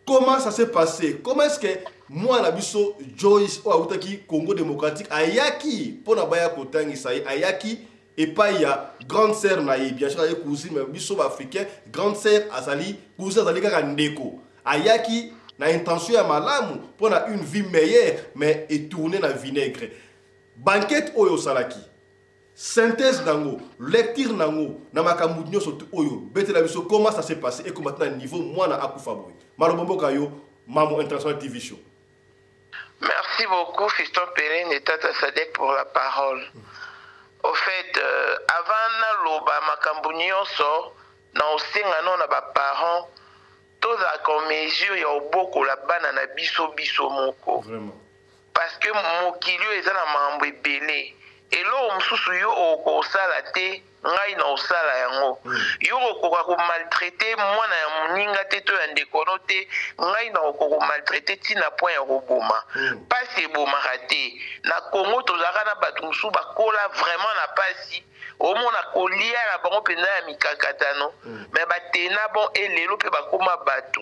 Comment ça s'est passé? Comment est-ce que moi na biso Joyce o autaki Congo démocratique ayaki pona baya kotangisa ayaki et pas il y a grande sœur naïe bien sûr les cousine mais biso africain grande sœur azali cousin azali kaka ndeko ayaki na intention ya malamu pour na une vie meilleure mais et tourner na vinaigre banquette oyo salaki synthèse dango lecture nango na makambu nyoso oyo betela biso comment ça s'est passé et comment maintenant niveau moi na akufa boy malobombo kayo Mamu International TV Show. Merci beaucoup Fiston Pelin et Tata Sadek pour la parole. Au fait, avant na loba makambu nyonso na osenga no na ba parents tous à comme mesure ya oboko la bana na biso moko. Vraiment. Parce que mokilio eza na mambo ebele. Elo mususu yo okosala te ngai na osala yango. Yo okoka ko maltraiter mwana ya muninga te to ya ndekono te ngai na okoko maltraiter tina point ya koboma. Pasi eboma te. Na Congo tozaka na batu musu bakola vraiment na pasi. Omona kolia na bango penda ya mikakatano. Mais batena bon elelo pe bakoma batu.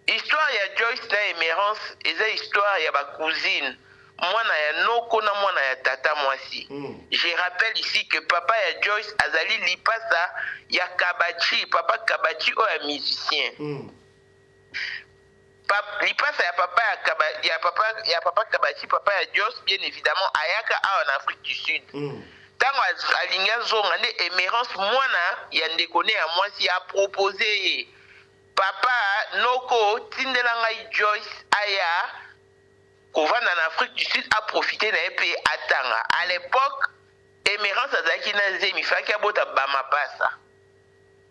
Histoire ya Joyce na Emerance eza histoire ya ba cousine. Mwana ya noko na mwana ya tata mwasi. Je rappelle ici que papa ya Joyce azali lipasa ya Kabachi, papa Kabachi o ya musicien. Lipasa ya papa ya papa Kabachi, papa ya Joyce bien évidemment ayaka en Afrique du Sud. Tango alinga zonga ne Emerance mwana ya ndekone ya mwasi a proposé papa noko tindela ngai Joyce aya Kovanda en Afrique du Sud a profité d'un pays atanga. À l'époque, Emerance azaki na zemi faki abota bama pasa.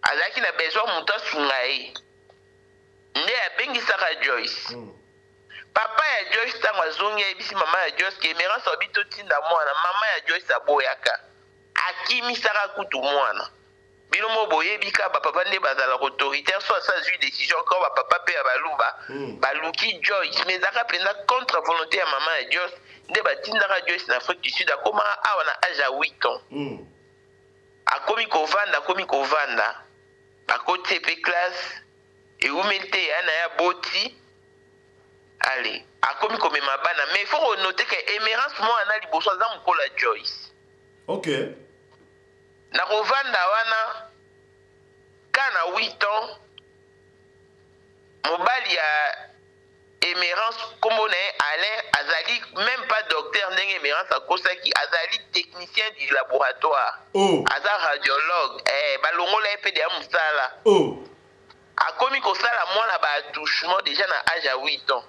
Azaki na besoin muta sungai. Nde abengi saka Joyce. Papa ya Joyce tango azongi ebisi mama ya Joyce ke Emerance obito tinda mwana mama ya Joyce aboyaka. Akimi saka kutu mwana. Bino mo boyebi ka ba papa nde bazala autoritaire soit ça une décision encore ba papa pe ya baluba baluki Joyce mais zaka penda contre volonté ya maman ya Joyce nde batindaka Joyce na Afrique du Sud akoma awa na âge à 8 ans akomi kovanda akoti pe classe et umelte ya na ya boti allez akomi komema bana mais il faut noter que Emerance mo ana liboso za mukola Joyce. OK. Na kovanda wana kana 8 ans mobali ya Emerance kombo na Alain azali même pas docteur ndenge Emerance akosaki azali technicien du laboratoire. Aza radiologue balongola pe de musala. Akomi kosala mwana ba touchement déjà na âge à 8 ans.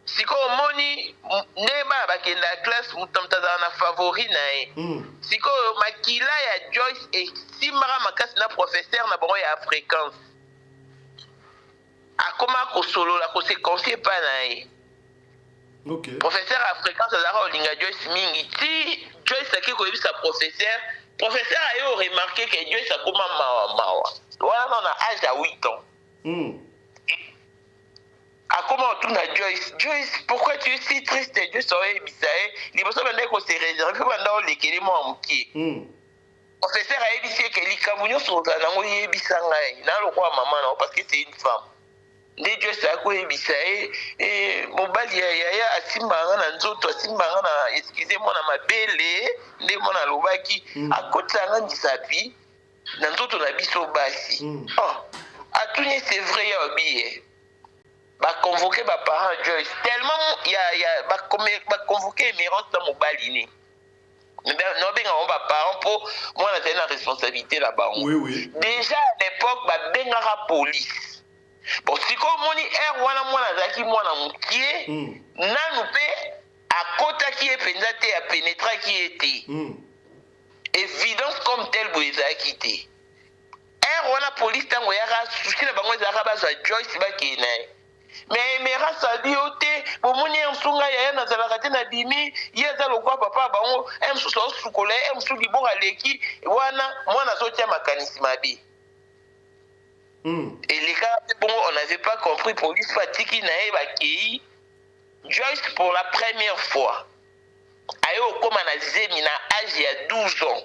Siko moni neba bakenda classe mutamtaza na favori na e. Siko makila ya Joyce et simara makasi na professeur na bango ya fréquence. Akoma ko solo la ko se confier pa na e. Professeur à fréquence azalaka olinga Joyce mingi. Ti Joyce aki koyebisa professeur a remarqué que Joyce akoma mawa. Wana on a âge à 8 ans. A comment on tourne à Joyce? Joyce, pourquoi tu es si triste? Joyce aurait bisaé. Il me semble qu'on s'est réservé pendant les kélémons en mouki. Professeur a ébissé que les Camerounais sont dans le Yébissangaï. N'a le roi maman parce que c'est une femme. Les Joyce a quoi ébissé? Et mon bal yaya a simbanga nzoto, simbanga na, excusez-moi, na ma belle, les mon alobaki. A côté ça, disapi. Nzoto na biso basi. A tout c'est vrai, y'a oublié. Bah convoquer ma parent Joyce tellement il y a bah convoquer Emerance dans mon balini non ben on va parent pour moi on a une responsabilité là-bas oui déjà à l'époque bah bengara police bon si comme on est wana moi nazaki moi na mukie nanu pe à kota qui est pendate à pénétrer qui était évidence comme tel boisa quitté wana police tango yaka souci na bango ezaka baza Joyce ba kenai mais Emerance a dit oté bomoni msunga ya na zalakate na bimi yeza lokwa papa bango emsusu osukole emsusu libora leki wana mwana zotia makanisi mabi et les gars bon on n'avait pas compris police fatiki na eba kei Joyce pour la première fois ayo koma na zemi na âge ya 12 ans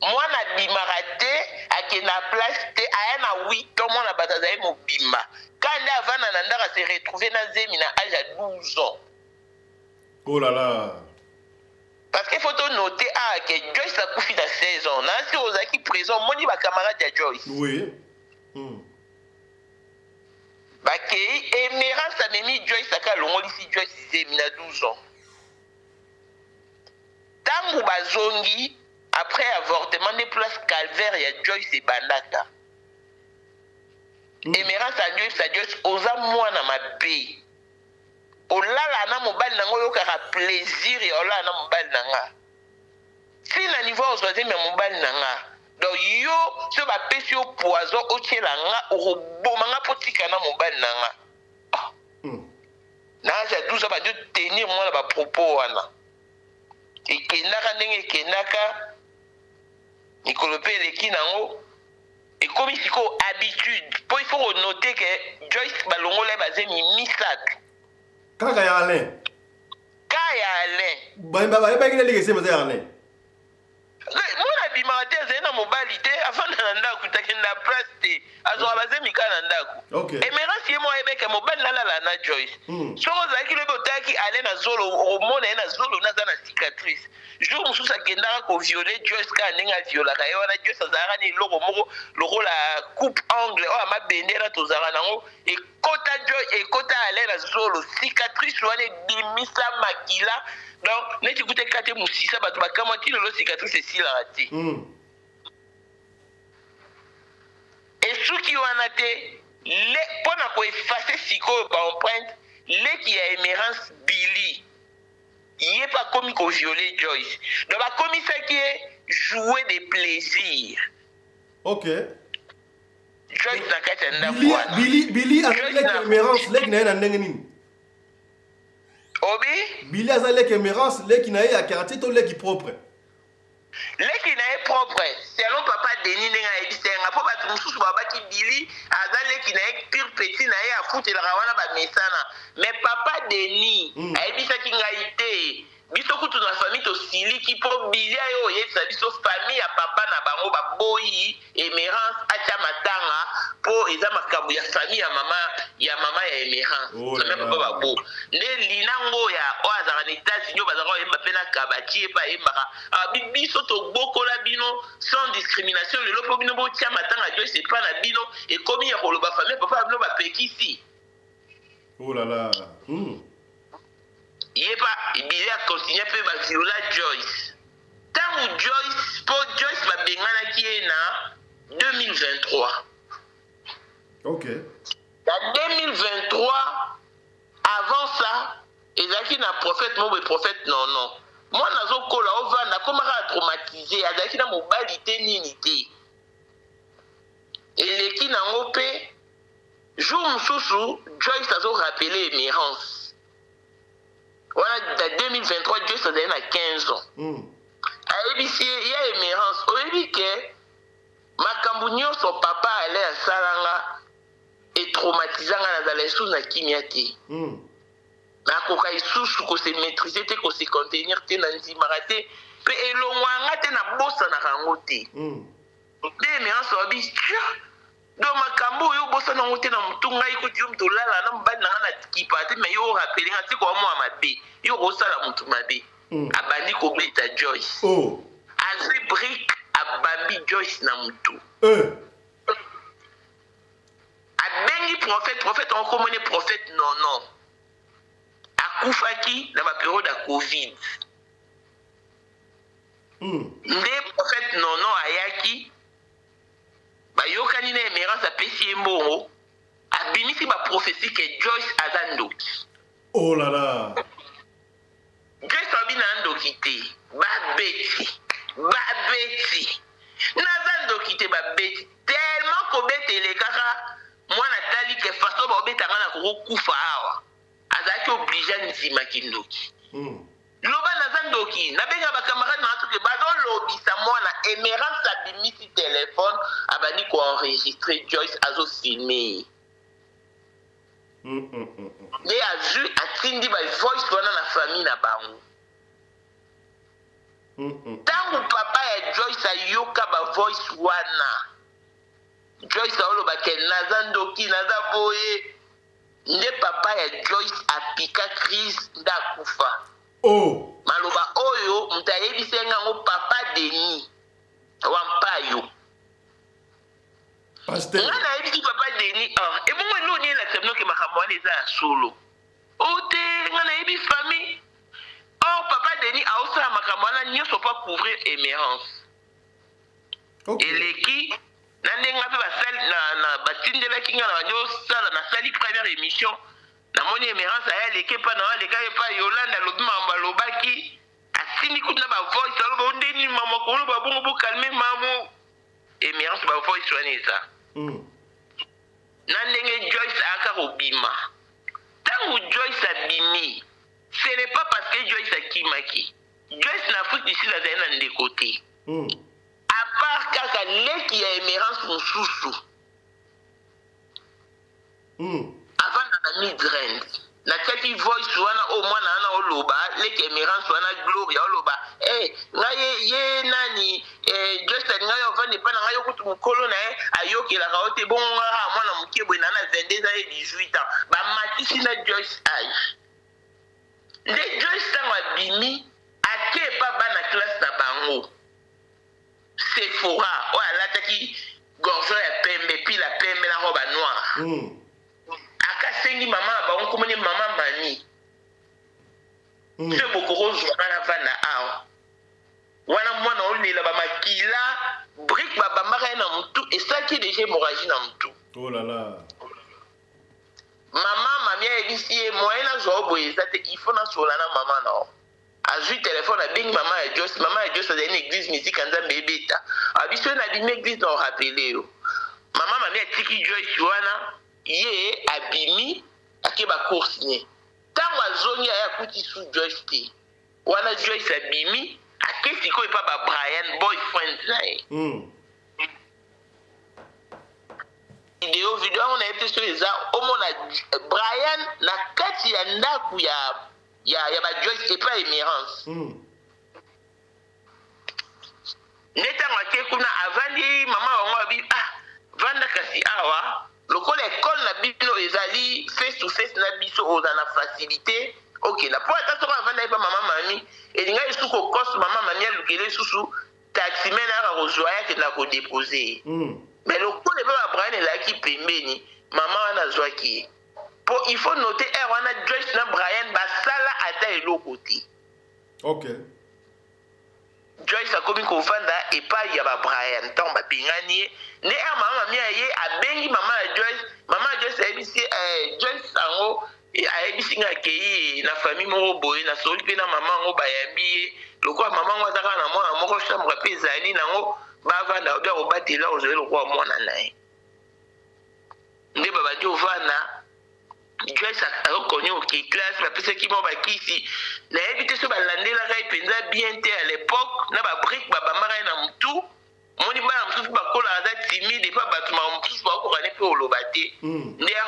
mwana bimarate akena place te aya na 8 ans mwana batazaye mobima quand avant Nandara s'est retrouvé dans Zemi à âge à 12 ans. Oh là là. Parce qu'il faut noter que Joyce a couché dans 16 ans. Nancy Ozaki présent, mon ma camarade de Joyce. Oui. Bakei, Emerance a mis Joyce à Kalongo ici, Joyce Zemi à 12 ans. Tango Bazongi, après avortement des places calvaire, il y a Joyce et Bandaka. Emerance a Joyce oza mwana mabe olala na mobali nango yokaka plaisir ya olala na mobali nanga si na niveau ozwaze me mobali nanga donc yo so bapesi yo poison otiela nga okoboma nga mpo tika na mobali nanga naza 12 ans badio tenir mwana bapropos wana ekendaka ndenge ekendaka mikolo mpe eleki nango. Et comme il faut habitude, il faut noter que Joyce Balongola basé misak. Kaka ya Alain. Kaya Alain. Ba ngine ligese maza ya Alain. Mona bimate zena mobilité avant nanda kutakenda place te. Azo basé mikana ndako. OK. Emerance yemo ebeke mobile la na Joyce. So ozaki le botaki Alain na zolo o mona na zolo na zana cicatrice. Jour mususu akendaka ko violer Joyce ka ndinga viola ka yo na Joyce azara ni loko moko loko la coupe angle o ma bendera tozara nango e kota Joyce e kota Alain na zolo cicatrice wana bimisa makila donc neti kute kate musisa bato bakamati lolo cicatrice esila raté et soki wana te le pona ko effacer sikoyo ba empreinte le qui a Emerance Billy il n'est pas commis qu'on violer Joyce. Donc, la commissaire qui est jouer des plaisirs. Ok. Joyce n'a qu'à être Billy a fait Emerance, l'aigle n'a pas Obi? Billy a fait Emerance, l'aigle n'a pas karaté, tout l'aigle propre. L'aigle n'a pas propre. Selon papa Denis n'a dit c'est un rapport à tout sous papa qui Billy a l'aigle n'a pas pire petit n'a pas foutre la rawana ba mesana. Mais papa Denis a dit ça qui n'a été biso kutu na famille to sili ki po bilia yo yesa biso famille ya papa na bango ba boyi Emerance acha matanga po eza makambo ya famille ya mama ya Emerance na papa ba bo ne linango ya o azara na États-Unis bazaka yemba pena kabati pa yemba biso to bokola bino sans discrimination le lopo bino bo tia matanga jo c'est pas na bino et comme ya koloba famille papa bino ba pekisi. Oh là là. Il n'est pas, il a continué à faire violer Joyce. Tant où Joyce va bien qui est en 2023. Ok. En 2023, avant ça, il y a un prophète, mon prophète, non. Moi, je suis traumatisé, il y a une mobilité, n'unité. Et les qui n'ont pas, jour où Joyce a rappelé Emerance. wana 2023 Joyce azali na 15 ans ayebisi ye ya émérance oyebi ke makambo nyonso papa ale asalanga etraumatisanga nazala lisusu na kimia te nakoka lisusu kose maîtriser te kose contenir te na ndimaka te mpe elongwanga te nabosanaka yango te nde émérance oyebi do makambo oyo obosana yango te na motu ngai kuti yo moto olala na mobali na nga na kipa te me yo orapelenga te kowa mwa mabe yo okosala motu mabe abandi kobeta Joyce azwi brique abambi Joyce na motu abengi prophète okomone prophète nono akufaki na baperiode ya covid nde prophète nono ayaki bayokani na émérance apesi ye mbongo abimisi baprophétie ke Joyce aza ndoki oh là là Joyce abi na ndoki te babeti naza ndoki te babeti tellement kobetele kaka mwana tali ke faso baobetanga na kokokufa awa azalaki oblige ndimaki ndoki loba naza ndoki nabenga bakamarade na atuke bazolobisa mwana émérance abimisi telefone abandi koenregistre Joyce azofilme nde azwi atindi bavoice wana na famille na bango ntango papa ya Joyce ayoka bavoice wana Joyce aoloba ke naza ndoki naza boye nde papa ya Joyce apika crise nde akufa maloba oyo moto ayebisi yango papa Denis wampayo nga nayebisi papa Denis ebongo eloni elakisa binoke makambo wana eza ya solo ote nga nayebi famille papa Denis aosala makambo wana nyonso mpo couvrir émérance eleki na ndenge mpe batindelaki nga na banyosala nasali première émission namoni émérance aya aleki epa na alekaki epa Yolande alobi makambo alobaki asindi kutu na bavoice aloba ondeni mamoko oloba bongo bokalme mamo émérance bavoice wana eza na ndenge Joyce ayaka kobima ntango Joyce abimi ce n'est pas parce que Joyce akimaki Joyce na Afrique du Sud azali na ndeko te à part kaka leki ya émérance mosusu avant na Midrand natiaki voice wana o mwana wana oloba leki émérance wana Gloria oloba ngai ye nani Joyce alingai ovande epa na ngai okutu mokolo na ye ayokelaka o te bongo ngaa mwana mokie boye na 22 ans et 18 ans bamatisi na Joyce age nde Joyce ntango abimi ake epa bana classe na bango Sephora oyo alataki gorgeon ya pembe pi la pembe na robe noire akasengi mama na bango komoni mama mani se bokokozwaka na vanda awa wana mwana olela bamakila brique babambaka ye na motu esalaki deja hémorragie na motu mama mami ayebisi ye moyen nazwa o boye eza te il faut nasola na mama na o azwi telefone abengi mama ya Joyce azali na église musique nzambe ebeta abiso na bimi église na orapele yo mama mami atiki Joyce wana ye abimi ake bacourse ne ntango azongi aya akuti su Joyce te wana Joyce abimi ake sikoyo epa Brian boyfriend na ye video yango nayebi te so eza omona Brian na kati ya ndako ya bajoyce epa émérance nde ntango ake kuna avandi mama bango abi vanda kasi awa lokola ekole na bino ezali face to face na biso oza na facilité okenda mpo ata soko avanda epa mama mami elingai esusu kokoso mama mami alukele susu taximen aka kozwa ye akenda kodepose mais lokola epa babrian ezalaki pembeni mama wana azwaki ye po il faut noter wana Joyce na Brian basala ata eloko te Joyce akomi kovanda epai ya Brian ntango bapingani ye nde mama mami ye abengi mama ya Joyce ayebisi Joyce yango ayebisi nga akei na famille moko boye nasoli mpe na mama yango bayambi ye lokola mama yango aza kaka na mwana moko chambre mpe ezali nango bavanda obia kobatela ozali lokola mwana na ye nde babadi ovanda Joyce a reconnu au classe, ma pese qui m'a bakisi. Na évité ce balandela kai penza bien te à l'époque, na ba brique ba bamara na mutu. Moni ba mutu ba kola za timide pas batuma mutu ba ko kane pe olobate. Ndé a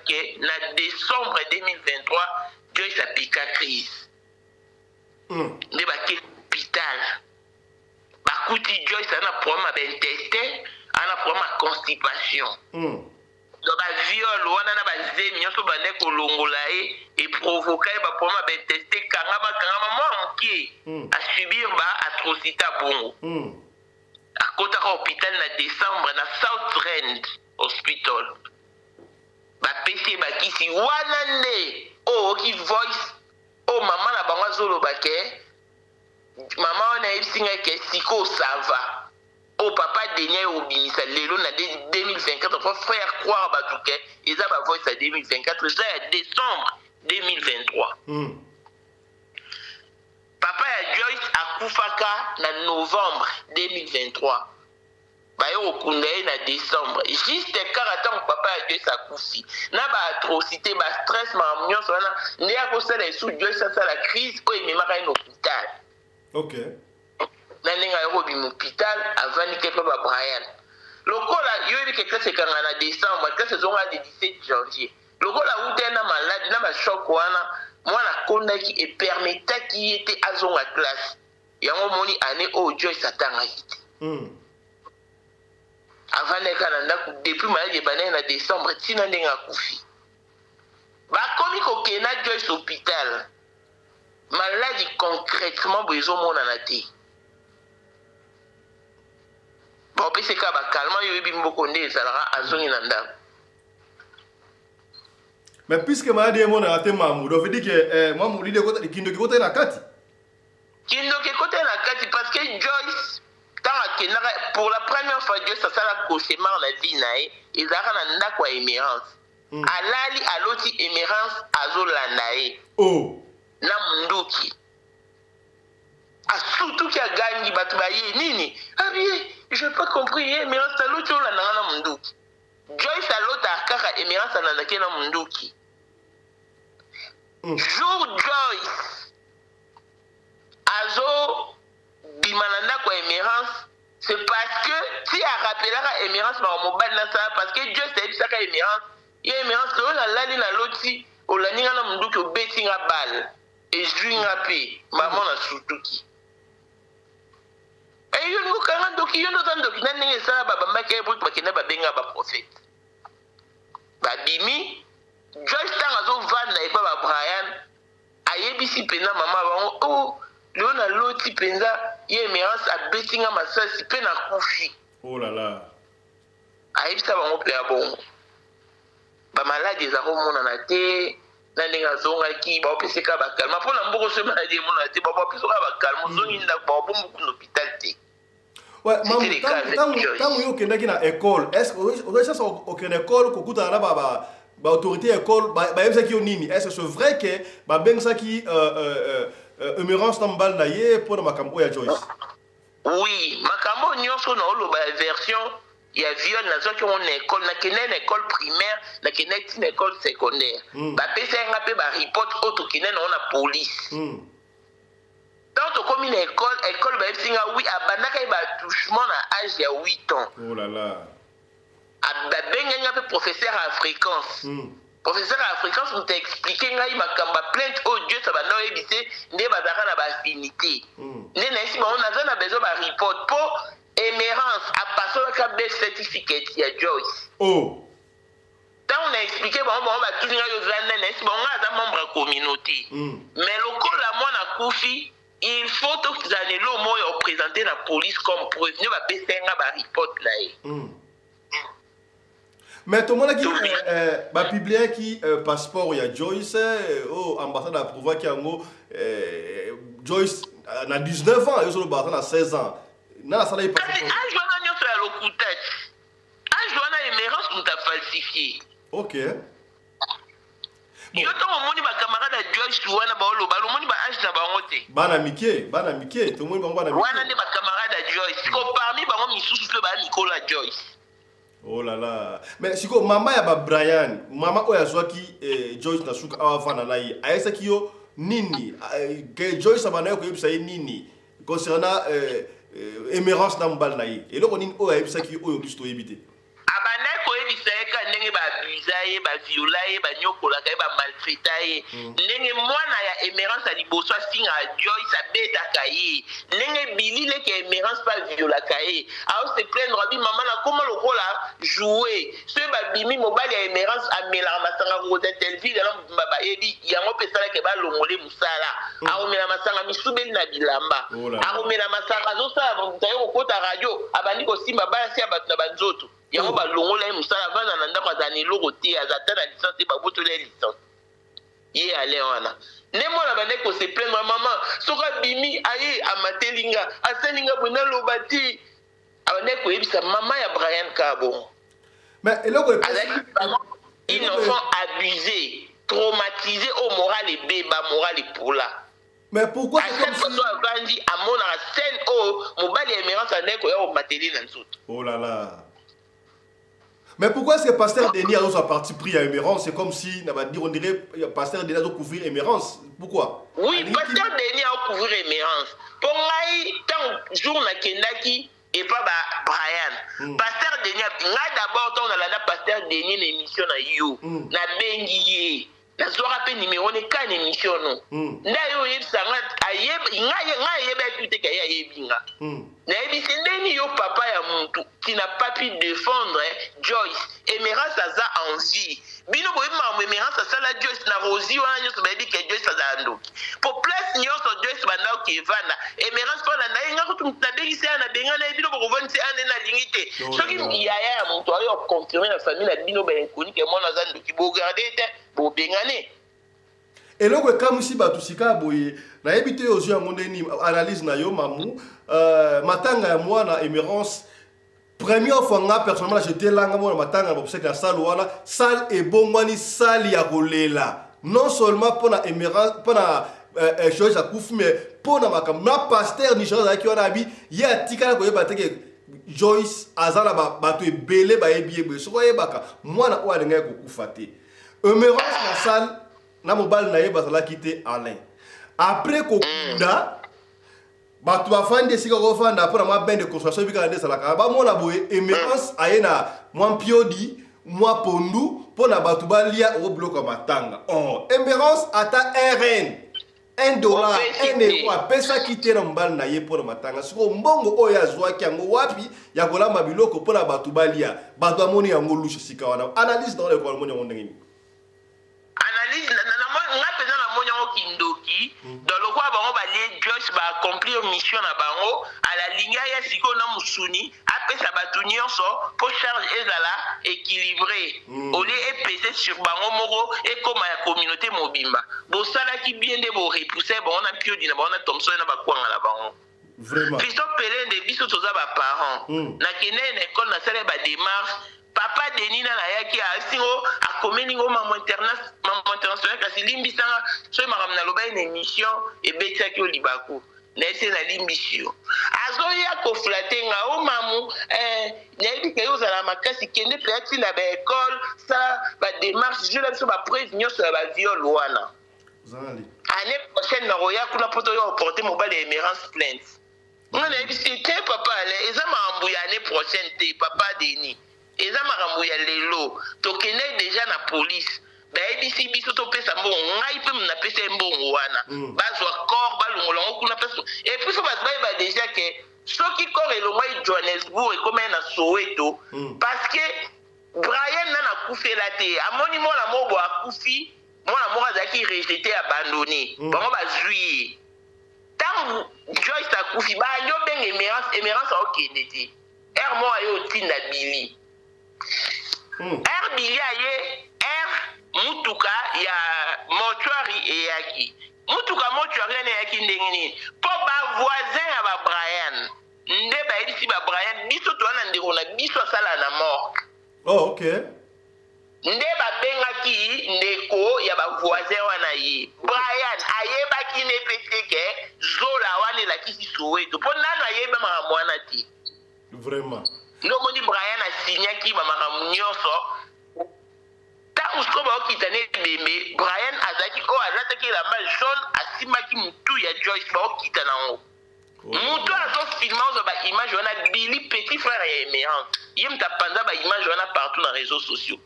que na décembre 2023, Joyce a piqué crise. Ndé ba ke hôpital. Ba kuti Joyce a un problème d'intestin, a un problème de constipation. Donc la viol wana na bazemi nyoso bande ko longola et provoquer ba problème d'intestin kangama moki à subir ba atrocité bongo. À côté de l'hôpital na décembre na South Rand Hospital. Ba PC ba kisi wana nde ki voice maman na bango zolo baké maman on a singa ke siko sava. Papa Denia Obinisa lelo na 2024 pour faire croire batuke ils a ba voice à 2024 ça en décembre 2023. Papa ya Joyce akufaka na novembre 2023. Ba yo kundaye na décembre juste quand papa ya Joyce akufi na ba atrocité ba stress ma mnyo sona ndi akosala sous Joyce ça la crise o ememaka en hôpital. OK. Naninga yobi hôpital avant ni kepa ba Brian. Lokola yo yeke classe kanga na décembre, classe zonga le 17 janvier. Lokola utena malade na ba choc wana, mwana konda ki e permetta ki était azonga classe. Yango moni année o Joyce atanga hiti. Avant ne kananda ku depuis malade bané na décembre tina ndenga kufi. Ba komi ko kena Joyce hôpital. Maladie concrètement besoin mona na té. Bon, c'est que calmement, il y a eu beaucoup de gens. Mais puisque maladie est mon raté Mamou, donc veut dire que Mamou dit que Kindo qui côté la carte. Kindo qui côté la carte parce que Joyce, pour la première fois, Joyce ça la cauchemar la vie nae, ils ont un quoi émérance. Alali aloti émérance azolanae. Na munduki. Surtout qu'il y a gagné batubaye nini. Ah bien, je n'ai pas compris. Émérance à l'autre, on a un munduki. Joyce à l'autre, à Émérance à un munduki. Jour Joyce, Azo, Bimananda kwa Émérance, c'est parce que si elle rappellera Émérance par mobile, parce que Joyce a dit ça qu'à Émérance, il y a Émérance, on a l'allé dans l'autre, on a dit un munduki au betting à balle. Et je lui ai rappelé, maman a surtout qui. Et il y a un caractère qui est dans le document, il y a un caractère qui est dans le prophète. Babimi, Joyce Tangazo Van n'a pas Brian, Ayebisi Pena, maman, oh, l'on a l'autre Penza, il y a Émérance à Bettinga Massa, si Pena Koufi. Oh là là. Ayebisi Bango Pena Bon. Malade des arômes en a été. Naninga zonga ki ba opese ka ba calme pour na mboko se maladie mon ati ba opese ka ba calme zongi nda ba bomu ku hôpital te. Ouais, maman, quand yo kenda ki na école, est-ce que on ça au kena école ko kuta na ba autorité école ba yebisa ki nini? Est-ce que c'est vrai que ba bensa ki Émérance tambal na ye pour makambo ya Joyce? Oui, makambo nyonso na oloba version il y a viol dans une école, dans une école primaire, dans une école secondaire. Bah pesa nga pe ba report auto qui n'est dans la police. Tant comme une école ba singa oui abanaka ba touchement à âge de 8 ans. Oh là là. Ba benga nga pe professeur à fréquence. Professeur à fréquence nous t'a expliqué nga makamba plainte au Dieu ça ba no ebité ndé ba zaka na ba affinité. Né na si ba on a besoin ba report pour Émérance a passé le birth certificate, il y a Joyce. Oh. Quand on a expliqué, on va tout dire aux années, on a un membre de la communauté. Mais le cas là, moi, na Koufi, il faut que les années là, moi, présenter la police comme preuve. Nous va baisser un report là. Mais tout le monde qui va publier qui passeport, il y a Joyce, ambassade à prouver qu'il y a Joyce a 19 ans, il y a 16 ans. Non, ça n'est pas ça. Émérance nous a falsifié. Ok. Yo to moni ba camarade Joyce wana ba olo ba lo moni ba âge na bango te. Bana mike, tout le monde ba mike. Wana ne ba camarade Joyce. Ko parmi bango misusu pe ba Nicolas Joyce. Oh là là. Mais si maman ya ba Brian, maman oya zwaki Joyce na suka avant na yi. Aisa kiyo nini que Joyce abana ko yebisa nini concernant émérance na mbal na yi. Et loko nini oya yebisa ki oyo kisto yebite. Abana ko yebisa ka ndenge ba abusa ye, ba viola ye, ba nyokola ka ba maltraita ye. Ndenge mwana ya émérance ali boso singa Joyce abeta ka ye. Ndenge bilile ke émérance pas viola ka ye. A se plaindre abi maman na comment le rôle jouer. Ce ba bimi mobali ya émérance amela masanga ko tel ville na baba yebi yango pesala ke ba longole musala. A omela masanga misubeli na bilamba. A omela masanga zo sa mutayo ko kota radio abandi ko simba ba si abatu na banzoto. Yango ba longola musala vana na ndako za ni logo te azata na licence ba boto le licence. Ye ale wana. Nemo na bande ko se plaindre maman soka bimi aye amatelinga aselinga bwana lobati. Abande ko yebisa maman ya Brian Kabo. Mais eloko un enfant abusé, traumatisé au moral et béba moral et pour là. Mais pourquoi Oh là là. Mais pourquoi est-ce que Pasteur Denis a parti pris à Émérance? C'est comme si, on dirait, Pasteur Denis a couvert Émérance. Pourquoi? Oui, Pasteur Denis a couvert Émérance. Pour moi, tant jour na kendaki et pas Brian. Pasteur Denis, d'abord, on a la Pasteur Denis l'émission na you, na bengi na zora pe numéro ne kan émission non. Ndayo yebsanga ayeb nga yeba tuté ka ya yebinga. Na yebisi ndeni yo papa ya muntu qui n'a pas pu défendre Joyce. Émérance aza en vie. Bino boye mambo Émérance asala Joyce na Rosie wana nyoso bayebi ke Joyce aza ndoki. Pour place nyoso Joyce bandao ke vana. Émérance pona na yenga kutu mtabengisi na benga na bino bokovoni se ane na lingité. Soki yaya ya muntu ayo confirmer la famille na bino ba inconnue ke mona aza ndoki bo garder te bo bengane. Et là, comme si batusika boye na ebité aux yeux ngondeni analyse na yo mamu matanga ya mwana Émérance première fois nga personnellement j'étais là nga mwana matanga pour que la salle wana salle et bongwani salle ya kolela non seulement pour na Émérance pour na chose à kouf mais pour na makam na pasteur ni chose aki wana bi ya tikala ko yeba teke Joyce azala bato ebele ba ebiebe so ko yebaka mwana o alinga ko kufate Émérance na salle na mobile na ye bazala kite Alain après kokunda bato bafandi esika kofanda mpona mwa bain de construction bika nde salaka ba mona boye Émérance aye na mwa mpiodi mwa pondu mpona bato balia o bloc matanga Émérance ata RN $1 1 apesa kite na mobile na ye mpona matanga siko mbongo oyo azwaki yango wapi ya kolamba biloko mpona bato balia bato amoni yango lushe sika wana analyse dans le quoi moni yango ndenge analyse nga pesa na moni yango kindoki dans le quoi bango balie Joyce ba accomplir mission na bango à la ligne ya siko na musuni apesa bato nyonso po charge ezala équilibré au lieu epese sur bango moko et comme ya communauté mobimba bosalaki bien de bo repousser bango na piodi na bango na Thompson na bakwanga na bango. Vraiment. Christophe Pelende biso toza ba parents na kene na école na sala ba démarche papa Denis na yaki asingo akomeningo maman international kasi limbisanga so makamna loba une émission et betiaki o libaku na ese na limbisio azoya ko flatenga o mamu nyebi ke yo za makasi kende peut-être na ba école ça ba démarche je la so ba preuve nyoso ba viol wana zali année prochaine na roya kuna poto yo porter mobile Émérance plainte ngana ebisi te papa ale eza mambu ya année prochaine te papa Denis eza makambo ya lelo tokende déjà na police bayebisi biso topesa mbongo ngai mpe mna pesa mbongo wana bazwa corps balongola ngo kuna pesa et puis so bato bayeba déjà ke soki corps elongwa Johannesburg ekoma na Soweto parce que Brian nana akufela te amoni mwana mobo akufi mwana moko azalaki rejeté abandonné bango bazwi ntango Joyce akufi banyo benge Émérance aokende te r mo aye otinda bili R Billy aye R mutuka ya mortuary eyaki mutuka mortuary ne yaki ndenge nini po ba voisin ya ba Brian nde ba yebisi ba Brian biso to wana ndeko na biso sala na mort. Oh okay. Nde ba bengaki ndeko ya ba voisin wana ye Brian ayebaki ne peteke zola wana la kisi Soweto po nano ayeba makambo wana ti vraiment. nomoni Brian asignaki bamakambo nyonso ntango siko baokitana ebembe Brian azalaki oyo alataki elamba jaune asimaki mutu ya Joyce baokita nango mutu azofilma ozwa baimage wana Billy petit frère ya Emerance ye mutu apanza baimage wana partout na réseaux sociaux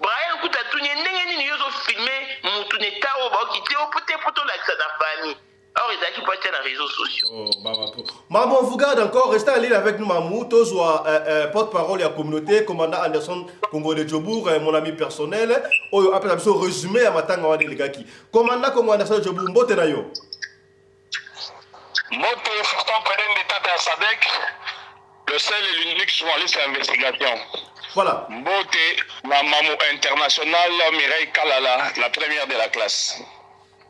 Brian kuta tuni ndenge nini yo ozofilme mutu neta oyo baokite o pote olakisa na famille. Or, ils ont qui dans les réseaux sociaux. Oh, Maman, vous garde encore, restez en ligne avec nous, Mamou. Tous porte-parole de la communauté, commandant Anderson Congo de Djobour, mon ami personnel. Après, ça résumé à Matanga de Legaki. Commandant Anderson de Djobour, mbote na yo. Mbote, pourtant, président d'État de SADC, le seul et l'unique journaliste d'investigation. Voilà. Mbote, la Mamou internationale, Mireille Kalala, la première de la classe.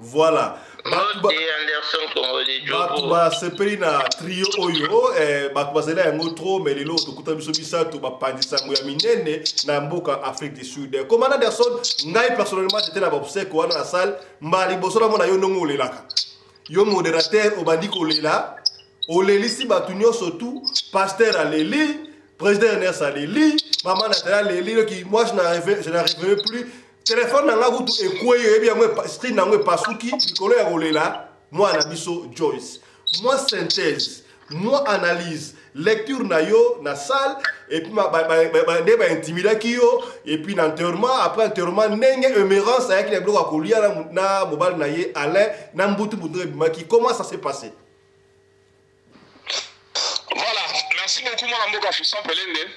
Voilà. Anderson Congo de Djobour. C'est pris na trio oyo bazela yango trop mais lelo tokuta biso bisato bapandisa ngo ya minene na mboka Afrique du Sud. Commandant Anderson, ngai personnellement j'étais là obsèque wana na salle mbali bosola mona yo ndongo lelaka. Yo modérateur obandi ko lela, olelisi batu nyonso tout, pasteur aleli, président Ernest aleli, maman Nathalie aleli qui moi je n'arrivais plus. Téléphone nanga kutu ekweyo ebi yango screen nango pasuki likolo ya kolela moi na biso Joyce moi synthèse moi analyse lecture na yo na salle et puis ba intimidaki yo et puis na enterrement après enterrement ndenge Emerance ayaki na biloko kolia na mobile na ye Alain na mbutu bimaki. Comment ça s'est passé? Voilà, merci beaucoup mon amour Fisson Pelende.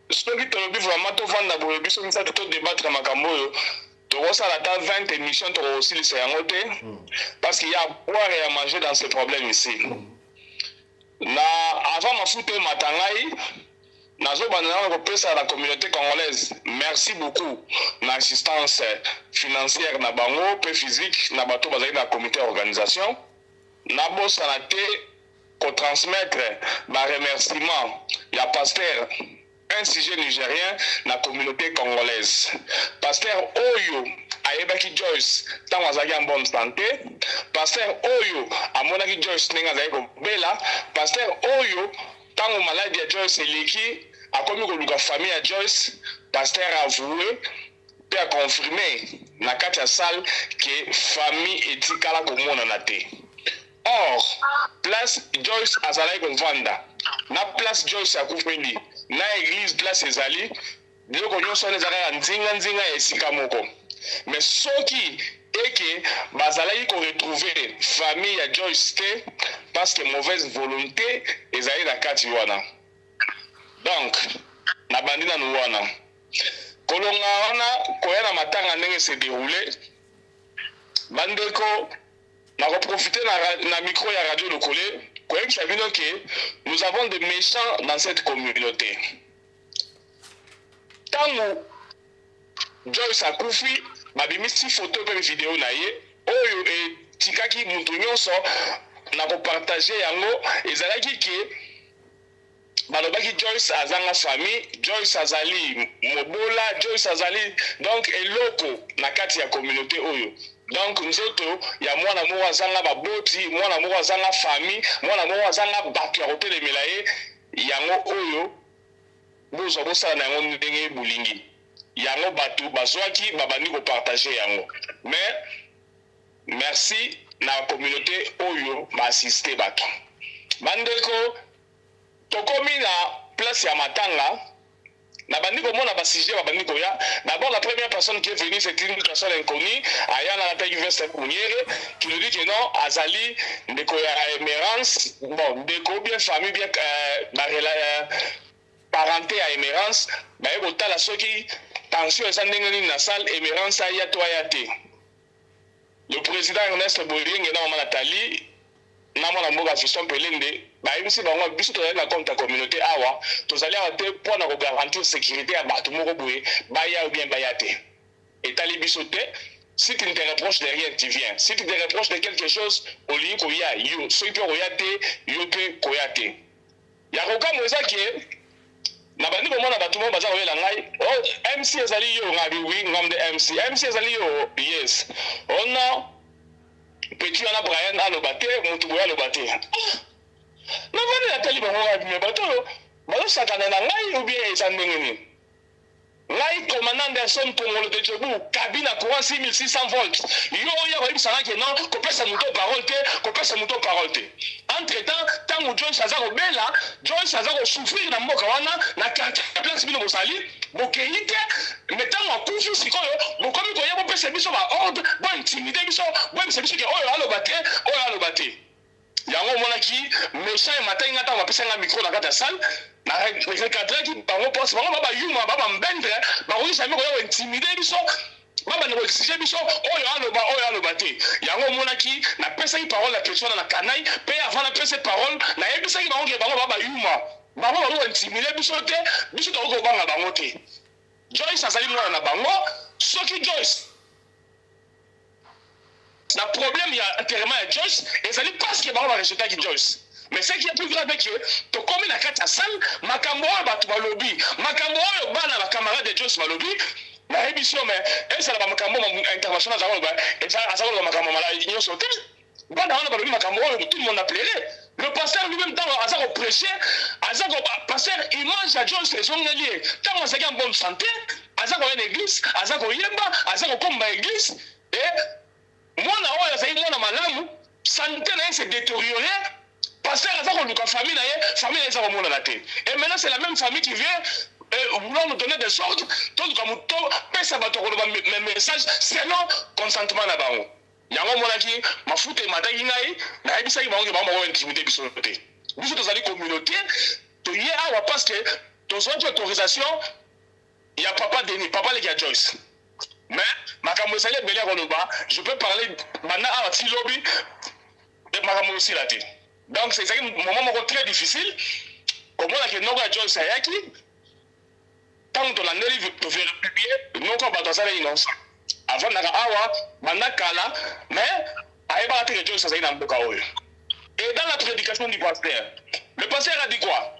Soki tolobi vraiment tovanda boye biso misa to débattre makambo yo tokosala ta 20 émissions tokosilisa yango te parce qu'il y a à boire et à manger dans ce problème ici. Na avant mafuta matangai nazobanda na kopesa la communauté congolaise merci beaucoup na assistance financière na bango pe physique na bato bazali na comité d'organisation na bosa na te ko transmettre ma remerciement ya pasteur un sujet nigérien na communauté congolaise. Pasteur Oyo ayebaki Joyce tango azalaki en bonne santé. Pasteur Oyo amonaki Joyce ndenge azalaki kobela. Pasteur Oyo tango maladie ya Joyce eleki akomi koluka famille ya Joyce. Pasteur a avoué pe a confirmé na kati ya salle que famille etikala komonana te. Or, place Joyce azalaki kovanda na place Joyce akufeli na église place ezali biloko nyonso ezalaka nzinga ya esika moko mais soki eke bazalaki koretrouver famille ya Joyce te parce que mauvaise volonté ezali na kati wana donc na bandi nanu wana kolonga wana koya na matanga ndenge se déroulé bandeko na reprofiter na micro ya radio Lokole. Que nous avons des méchants dans cette communauté. Tant Joyce akufi, babimisi photo et vidéo na ye, oyo e tikaki mutu nyonso na ko partager yango ezalaki ke balobaki Joyce azanga famille, Joyce azali mobola, Joyce azali donc eloko na kati ya communauté oyo. Donc nous autres, il y a moi moko azanga baboti, moi moko azanga famille, moi moko azanga bato ya hotel melaye, yango oyo bozo bosala na yango ndenge bulingi. Yango bato bazwaki babandi ko partager yango. Mais merci na communauté oyo ba assister bato. Bandeko tokomi na place ya matanga. Nabandi komona ba sujet babandi koya. D'abord la première personne qui est venue c'est une personne inconnue, Ayana la taille veste Mouniere, qui nous dit que non, Azali ndeko ya Emerance, bon, ndeko bien famille bien parenté à Emerance, ba yebota la soki tension eza ndenge nini na salle Emerance aya to ayate. Le président Ernest Boring na mama Nathalie na mwana mboka Fiston Pelende bayebisi bango biso tozali na compte ya communauté awa tozali awa te mpo na kogarantir sécurité ya bato moko boye baya ou bien baya te etali biso te. Si tu ne te reproches de rien tu viens, si tu te reproches de quelque chose olingi koya yo soki mpe koya te yo mpe koya te ya kokambo eza ke na bandi komona bato moko baza koyela ngai oh MC ezali yo ngabi wi ngamde MC ezali yo yes oh non petit wana Brian alobate mutu boya alobate na vani natali bango ngabi me bato bazosakana na ngai ou bien eza ndenge nini? Ngai commandant Anderson Tongolo de Djebou, cabine à courant 6600 volts. Yo oyebisanga ke non kopesa moto parole te, kopesa moto parole te. Entre temps, tango Joyce aza kobela, Joyce aza kosouffrir na mboka wana na place bino bosali, bokei te, mais tango akufi sikoyo, bokomi koya bopesa biso ba ordre, bo intimide biso, bo yebisa biso ke oyo aloba te, oyo aloba te. Yango omonaki méchant matin nga tango bapesa nga micro na kati ya salle, na recadrer ki bango poste bango baba yuma baba mbendre bango isami koyo intimider biso baba ne exiger biso oyo aloba te. Yango omonaki na pesa ki parole la personne na kanai pe avant na pesa parole na yebisa ki bango ke bango baba yuma bango intimider biso te biso to ko banga bango te. Joyce azali mwana na bango soki Joyce na problème ya enterrement ya Joyce ezali parce que bango ba rejeter ki Joyce. Mais ce qui est plus grave, c'est que tu commis la carte à salle, ma camarade va lobby, ma camarade va la camarade de Joyce va lobby, la émission, mais elle, ça va ma camarade internationale, et ça va ma camarade, il y a sauté. Bah, dans le ma camarade, tout le monde a pleuré. Le pasteur lui-même, dans le hasard, prêché, hasard, pasteur, il mange à Joyce, les hommes liés. Tant qu'on s'est en bonne santé, hasard, une église, hasard, yemba, hasard, comme ma église, et moi, na malamu, santé, s'est détériorée. Pasteur a famille eza komona na te. Et maintenant c'est la même famille qui vient vouloir nous donner des ordres, donc comme tout pesa bato ko ba message selon consentement na bango. Yango monaki mafuta mataki ngai na ebisa ki bango ke bango ba intimité biso te. Biso tozali communauté to ye awa parce que tozwa autorisation ya papa Denis, papa le ya Joyce. Mais makambo sale belé koloba, je peux parler bana awa ti lobby de makambo aussi la te. Donc c'est un moment très difficile. Comment la question de Joyce Ayaki, tant que la nérive te fait publier, non pas dans ça innocent. Avant la awa, manakala, mais aïe ba que Joyce Ayaki n'a pas eu. Et dans la prédication du pasteur, le pasteur a dit quoi?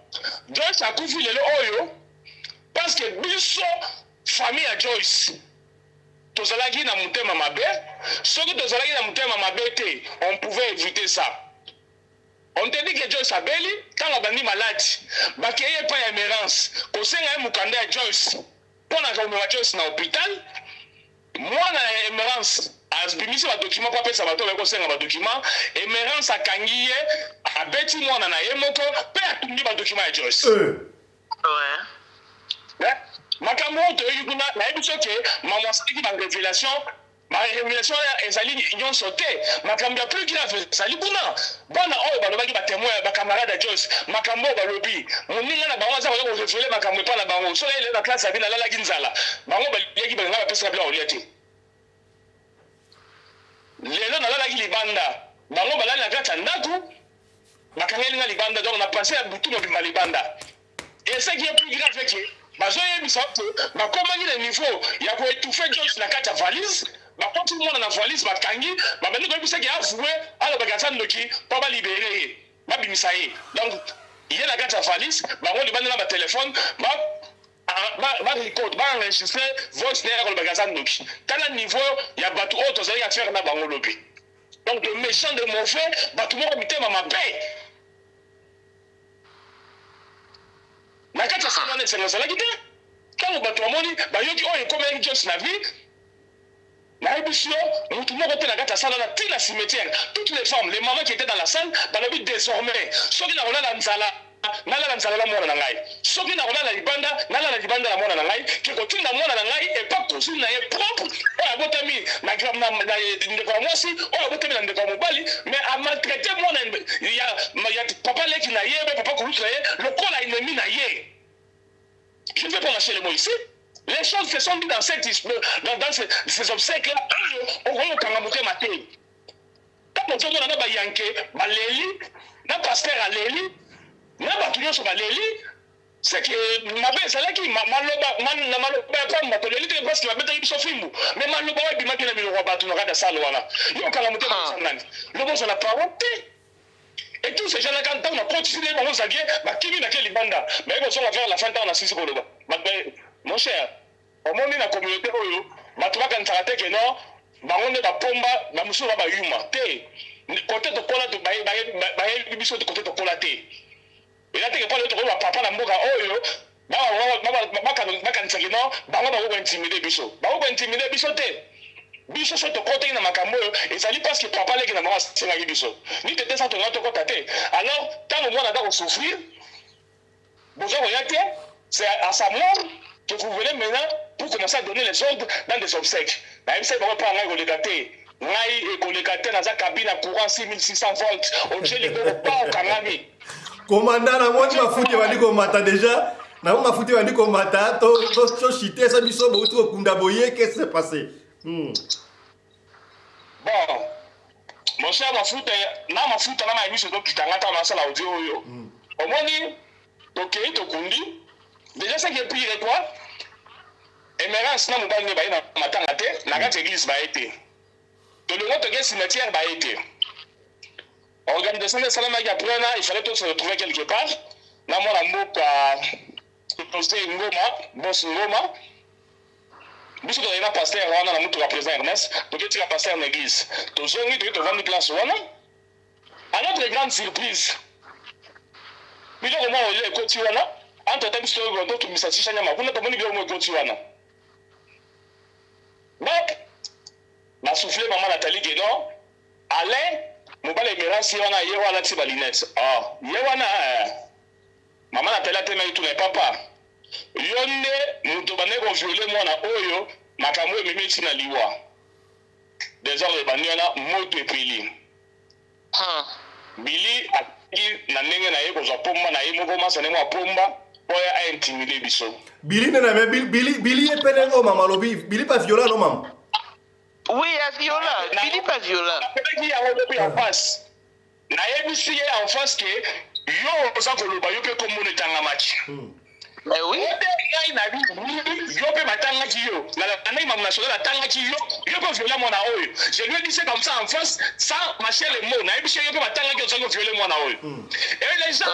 Joyce a confié le oyo parce que biso famille à Joyce. Tozalaki na mutema mabe, ce que tozalaki na mutema mabe te, on pouvait éviter ça. On te dit que Joyce abeli, quand on a bandi malade, il n'y a pas d'émérance. Quand on a mukanda à Joyce, pour la Joyce dans l'hôpital, moi, na émérance, asbimisi ba document pas pesa bato ba ko senga ba document, émérance a kangiye, a beti moi na yemoko, pe atungi ba document à Joyce. Ouais. Makambo to yuna na ebiso ke maman saki ba révélation. Ma révélation est allée ils ont sauté. Ma caméra plus grave, ça lui bouna. Bana oh balobaki ba témoin ba camarade de Joyce. Ma cambo balobi. Mon ninga na bango za ko révéler ma cambo pas na bango. So là la classe abina la ginzala. Bango ba yeki ba ngaba pesa bla oliati. Lelo na la libanda. Bango ba la gata ndaku. Ba kangeli na libanda donc on a passé à butu na libanda. Et ce qui est plus grave c'est que bazoye bisato ba komani le niveau ya ko étouffer Joyce na kata valise. Bah, quand tout le monde a la valise, bah, kangi, bah, maintenant, comme ça, il y a avoué, alors, bah, quand qui, pas mal libéré, bah, bimisaï. Donc, il y a la carte à valise, bah, on lui donne là, bah, téléphone, bah, record, bah, enregistrer, voice, nerf, le magasin, donc, dans le niveau, il y a bateau autre, vous allez faire là, bah, on lobby. Donc, de méchant, de mauvais, bah, tout le monde a mis ma paix. La carte à valise, c'est la guide. Quand on bat tout le monde, bah, il y a qui ont comme un Joyce na vie. La émission, tout le monde était dans la salle, dans la cimetière. Toutes les femmes, les mamans qui étaient dans la salle, dans le but désormais. Ceux qui n'ont pas la nzala, nala nzala la mona nangai. Ceux qui n'ont pas la libanda, nala la libanda la mona nangai. Qui continue la mona nangai et pas cousin na propre. On a botami na gram na ndeko mosi, on a botami na ndeko mobali, mais à maltraiter moi il y a papa là qui na yé, papa cousin le col a ennemi na yé. Je ne vais pas lâcher les mots ici. Les choses se sont dites dans ces obsèques-là. On voit le kangamoute maté. Quand on dit que Yanké, Baléli, na pasteur à Léli, na batouillon sur Baléli, c'est que ma belle, c'est là qui m'a pas ma tolérité parce qu'il m'a mis sur film. Mais ma loba, il m'a dit que le roi batou n'a pas de salle. Il y a un kangamoute maté. Le mot, ça n'a pas honte. Et tous ces gens-là, quand on a continué, on a dit, qui vient à quel banda? Mais on va faire la fin de temps, on a 6 secondes. Mon cher, au moment où la communauté, tu vas quand que non, on est pomba, on va yuma. Côté de cola, de côté de cola. eza teke mpo leto koyeba papa na mboka oyo bakanisaki no bango bakokointimide biso bakokointimide biso te biso so tokotaki na makambo oyo ezali parce que papa leki na bango asengaki biso ni tete sa tonga tokota te alors ntango mwana aza kosouffrir besoin koya te c'est à sa mort que vous venez maintenant pour commencer à donner les ordres dans des obsèques nayebisaki bango mpo ngai koleka te ngai ekoleka te naza kabine ya courant 6600 volts otie liboko pa okangami commandant na mwaki mafuti bandi komata déjà na mafuti bandi komata to chite sa biso bauti kokunda boye qu'est-ce qui s'est passé bon mon cher mafuta na mayebiso tokitanga ntango nasala audio oyo omoni tokei tokundi déjà ce qui est pire quoi émérance na mobali ne baye na matanga te na kati église baye te tolongo toke cimetière baye te organisation de salamaki après il fallait tous se retrouver quelque part na mwana mboka posté ngoma boss ngoma biso to ina pasteur wana na mutu représent Ernest to ke tika pasteur na église to zongi to vendre place wana à notre grande surprise bilo ko mo ile ko ti wana entre temps biso to to misasisha nyama kuna to moni bilo mo ko ti wana donc na souffler maman Nathalie Guédon Alain mobala emerasi wana ye wana ti balinette ye wana maman Nathalie atema itu na papa yonde muto bane ko violer mwana oyo makambo ememi ti na liwa désordre bani wana moto epeli bili aki na ndenge na ye kozwa pomba na ye moko masane mwa pomba po ya aintimide biso bili nena me bili epene ngo mama lobi bili pa viola no mama oui a viola bili pa viola qui a repris en face na yebisi ye en face que yo oza koloba yo pe komona tanga match mais oui ngai na bi yo pe matanga ki yo na la nai national atanga ki yo pe violer mon oyo je lui ai dit c'est comme ça en face sans mâcher les mots na yebisi yo pe matanga ki oza ko violer mon oyo et les gens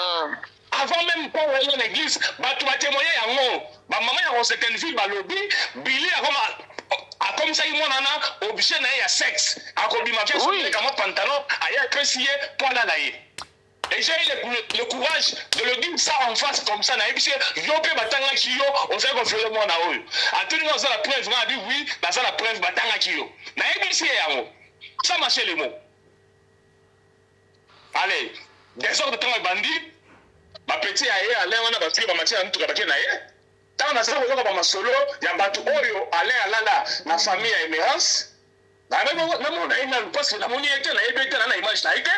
avant même pas aller à l'église batu ba témoigner yango ba maman ya certaine ville ba lobby bili a comme ça il mona na obligé na ya sexe a kobima ke sur les camots pantalon aya apprécier pour la laye et j'ai eu le courage de le dire ça en face comme ça na ebisi yo pe batanga ki yo oza ko violer mona oyo a tout nous la preuve na dit oui dans la preuve batanga ki yo na ebisi yango ça marche les mots allez désordre temps bandit ba petit aye ale wana ba tuer ba matière ntuka ba kena ye tant na sala ko ba masolo ya batu oyo ale alala na famille ya Emerance na même na ina parce que la moni était na ebete na image na ite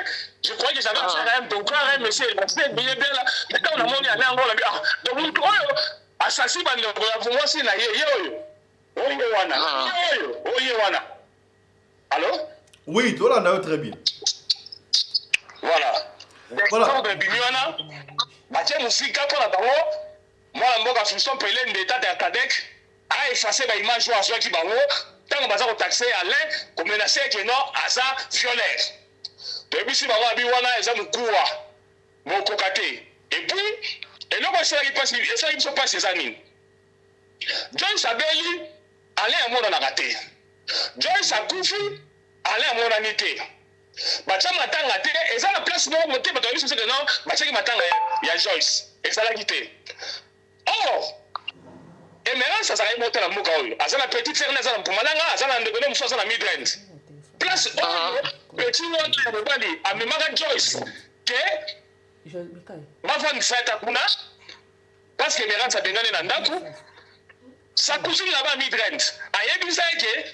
je crois que ça va faire un docteur monsieur c'est bien là mais quand na moni ale angola donc mutu oyo assassin bande ko ya vumwa si na ye oyo wana allô oui toi là très bien voilà de bimiona batie musika mpona bango mwana mboka fiston pelende etate ya kadek aefase baimage oyo azwaki bango ntango baza kotaxe alain komenase eke no aza violeur toyebisi bango abi wana eza mokuwa mokoka te epuis eloko esalaki biso mpasi eza nini joyce abeli alain amonanaka te joyce akufi alain amonani te batia matanga te eza na place moko te bato babiso seke non batiaki matanga ya Joyce ezalaki te or Emerance azalaki moto na mboka oyo aza na petite sere aza na Mpumalanga aza na ndeko ne mosusu aza na Midrand place oyo petit wana ya mobali amemaka Joyce ke bavandisa ata kuna parce que Emerance abengani na ndako sakuzuli na ba Midrand ayebisa eke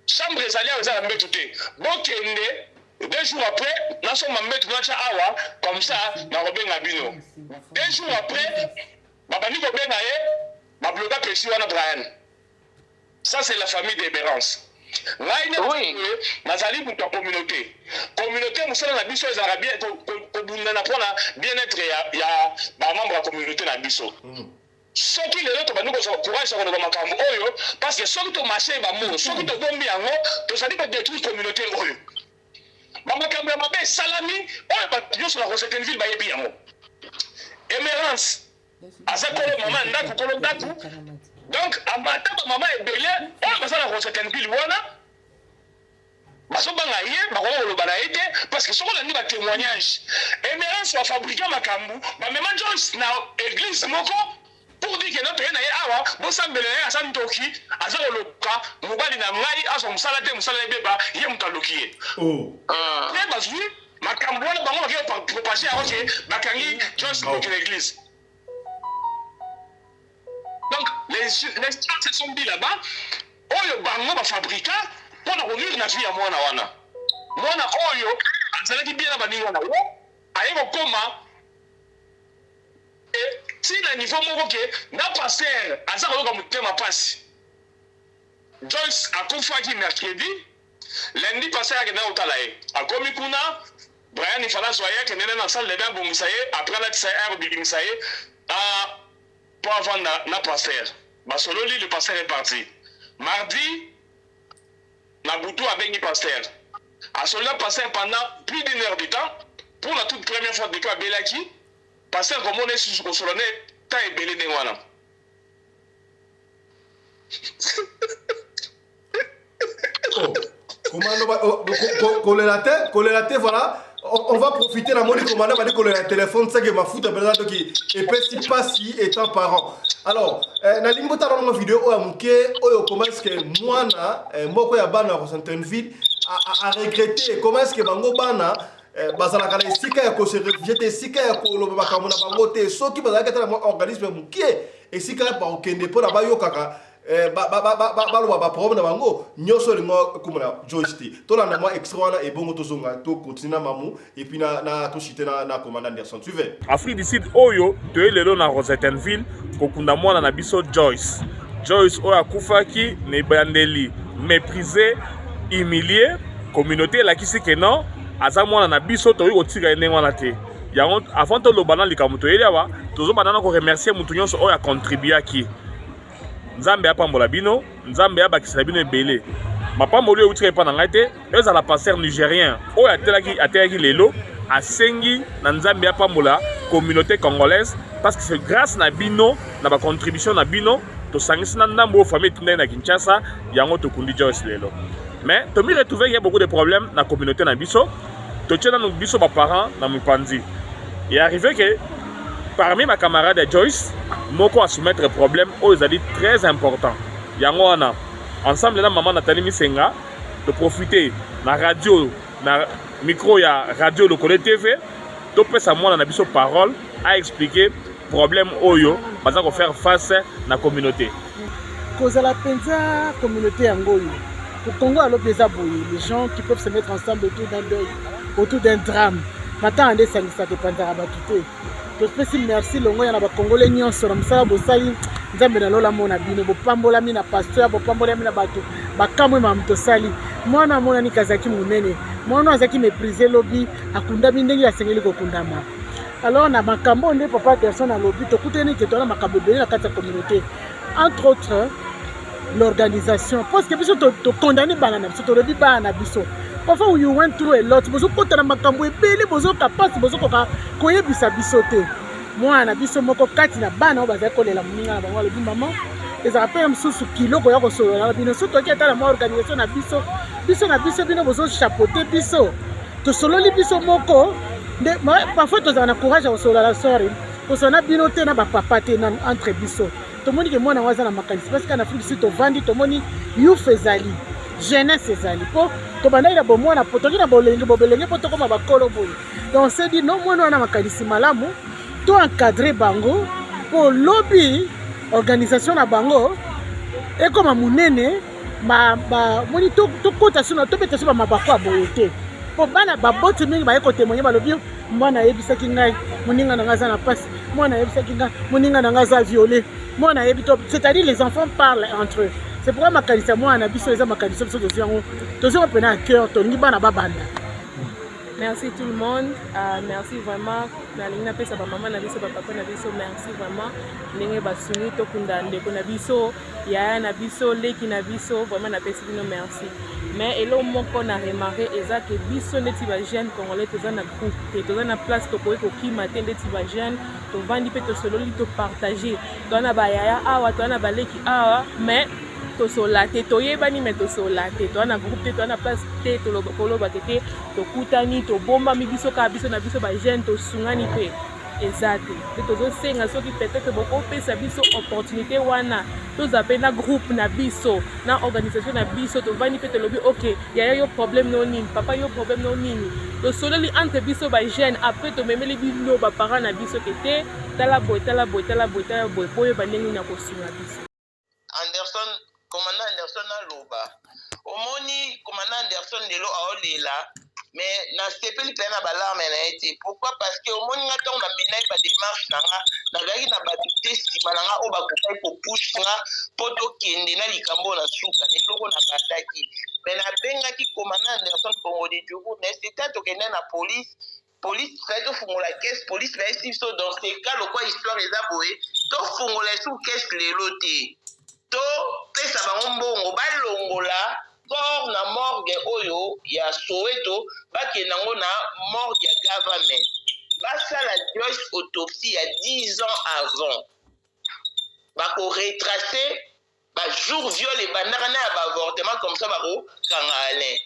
chambre ezali awo eza na mbetu te bokende 2 jours après, nous sommes en mettre notre awa comme ça, nous avons bino. 2 jours après, babani ko benga ma bloga pesi wana Brian. Ça c'est la famille d'Espérance. Oui. Nazali pour ta communauté. Communauté musala na biso ezala bien ko bunda na pona bien-être ya ba membre de la communauté na biso. Soki lelo to banu ko courage ko na makambo oyo parce que soki to marché ba mo, soki to bombi yango, to sali ko détruire communauté oyo. Makambo ya mabe salami oyo bato nyonso na certaine ville bayebi yango Emerance aza kolo mama ndako kolo ndako donc amata ba mama ebele oyo baza na certaine ville wana bazobanga ye bakoka koloba na ye te parce que soki olandi batémoignage Emerance bafabrika makambo bamema Joyce na église moko pour dire que notre na ye awa bosambela ye asa ntoki aza koloka mobali na ngai azwa mosala te mosala ebeba ye moto aloki ye te bazwi makambo wana bango bakei propage yango ke bakangi Joyce ntoki na église. Donc les gens se sont dit là-bas oyo bango bafabrika mpona konire na vie ya mwana wana mwana oyo azalaki bien na baningi wana wo aye kokoma ti na niveau moko ke na paster aza koyoka motema mpasi. Joyce akufaki mercredi lundi paster akendaka kotala ye akomi kuna Brian Ifanaso aye akendene na salle de bain abongisa ye apres alatisa ye akobikimisa ye po avant na paster basololi le paster est parti. Mardi Nabutu a béni pasteur. A cela passé pendant plus d'une heure de temps. Pour la toute première fois depuis Belaki, pasteur comme on est sur le solonné, t'as ébélé des wana. Colératé, voilà. On va profiter de la monnaie commandée, on va dire que le téléphone, c'est que ma foute est présente qui est pas si étant parent. Alors, na limbo ta dans vidéo o amuke o comment est-ce que moi na moko ya bana ko Centenville a regretté comment est-ce que bango bana bazala kala sika ya ko se rejeter sika ya ko lo bakamona bango te soki bazala ka ta organisme muke et sika ba okende po na ba yo kaka ba problème na bango nyoso lingo kumuna Joyce to la moi extra et bongo to zonga to continue mamu et puis na to citer na commandant Anderson suivez Afrique du Sud oyo to lelo na Rosettenville kokunda mwana na biso Joyce oyo akufaki ne bandeli méprisé humilié communauté la kisi que non aza mwana na biso to yo tika ene wana te yango avant to lobana likamu to elewa tozo banana ko remercier mutu nyonso oyo a contribuer aki Nzambe apambola bino, Nzambe abakisa bino ebele. Mapamboli outi epa na ngai te, ezala pasteur nigérien oyo atelaki lelo asengi na Nzambe apambola communauté congolaise parce que c'est grâce na bino na ba contribution na bino to sangisi na ndambo famille tindai na Kinshasa yango to kundi Joyce lelo. Mais to mi retrouver il y a beaucoup de problèmes na communauté na biso, to tchena na biso ba parents na mupandi. Il est arrivé que parmi mes camarades de Joyce, moko a soumettre problème aux alliés très important. Yango wana ensemble na maman Nathalie Misenga de profiter na radio na micro ya radio Lokole TV to pesa mwana na biso parole à expliquer problème oyo baza ko faire face na communauté. Cause la penza communauté yangoyo. Au Congo alors des aboyés, les gens qui peuvent se mettre ensemble autour d'un deuil, autour d'un drame. Maintenant on est ça dépend à batute. Merci longo ya na ba Congolais nyonso na musala bosali Nzambe na lola mona bino bopambola mina pasteur bopambola mina bato bakamwe mamto sali mwana mona ni kazaki munene mwana azaki mépriser lobby akunda mindenge ya sengeli ko kundama. Alors na makambo nde papa personne à lobby to kuteni ke tona makambo bele na kata communauté entre autres l'organisation parce que biso to condamner bana na biso to lobby bana biso. Parfois you went through a lot, bozo kotana makambo ebele bozo kapasi bozo koka koyebisa biso te. Mwana biso moko kati na bana baza kolela muninga na bango lobi maman. Eza rappelle msusu kiloko ya kosolola bino soto ki atala mo organisation na biso bino bozo chapeauter biso. To sololi biso moko de parfois to na courage ya kosolola sori. Kosona bino te na ba papa te na entre biso. To moni ke mwana waza na makanisi parce que na Afrique du Sud to vandi to moni you fezali. Jeunesse ezali po to bandai na bomona po toki na bolenge bobelenge po to koma bakolo boye. Donc on s'est dit non mwana na makanisi malamu to encadrer bango po lobby organisation na bango e koma munene ba moni to kota suna to beta suna mabako aboye te. Po bana baboti mingi ba eko témoigner ba lobby mwana yebisaki ngai muninga na ngaza na passe mwana yebisaki ngai muninga na ngaza violé mwana yebito c'est-à-dire les enfants parlent entre eux. C'est pourquoi ma qualité moi na biso eza ma qualité biso tozo pena à cœur to ngi bana babanda. Merci tout le monde. Merci vraiment. Na pesa ba maman na biso ba papa na biso merci vraiment. Ndenge ba suni to kunda ndeko na biso ya na biso leki na biso vraiment na pesa bino merci. Mais elo moko na remarqué eza que biso neti ba jeune congolais toza na groupe te toza na place to ko kima te neti ba jeune to vandi pe to sololi to partager. To na ba yaya awa to na ba leki awa mais tosola te toyebani me tosola te toza na groupe te toza na place te kolobaka te tokutani tobombami biso kaka biso na biso bajeune tosungani mpe eza te nde tozosenga soki peut-être bokopesa biso opportunité wana toza mpe na groupe na biso na organisation na biso tovandi mpe tolobi ok yaya yo problème no nini papa yo problème no nini tosololi entre biso bajeune après tomemeli bino baparent na biso ke te tala boye tala boye tala boye tala boye po oyeba ndenge na kosunga biso. Anderson, commandant Anderson aloba omoni commandant Anderson lelo aolela mais na sepeli pe na balarme na été pourquoi parce que omoni nga ntango na menai ba démarche na nga nazalaki na bato te nsima na nga oyo bakokaki kopushe nga mpo tokende na likambo na suka eloko na bataki mais nabengaki commandant Anderson Congo de Diogo na seta tokende na police fai tofungola caisse police bayesi biso dans ce cas lokwa histoire eza boye tofungola esu caisse lelo te topesa bango mbongo balongola corps na morgue oyo ya Soweto bakenda ngo na morgue ya government basala Joyce autopsie ya 10 ans avant bakoretrace bajour viol ebandaka na ya baavortement comme ça bakokanga Alain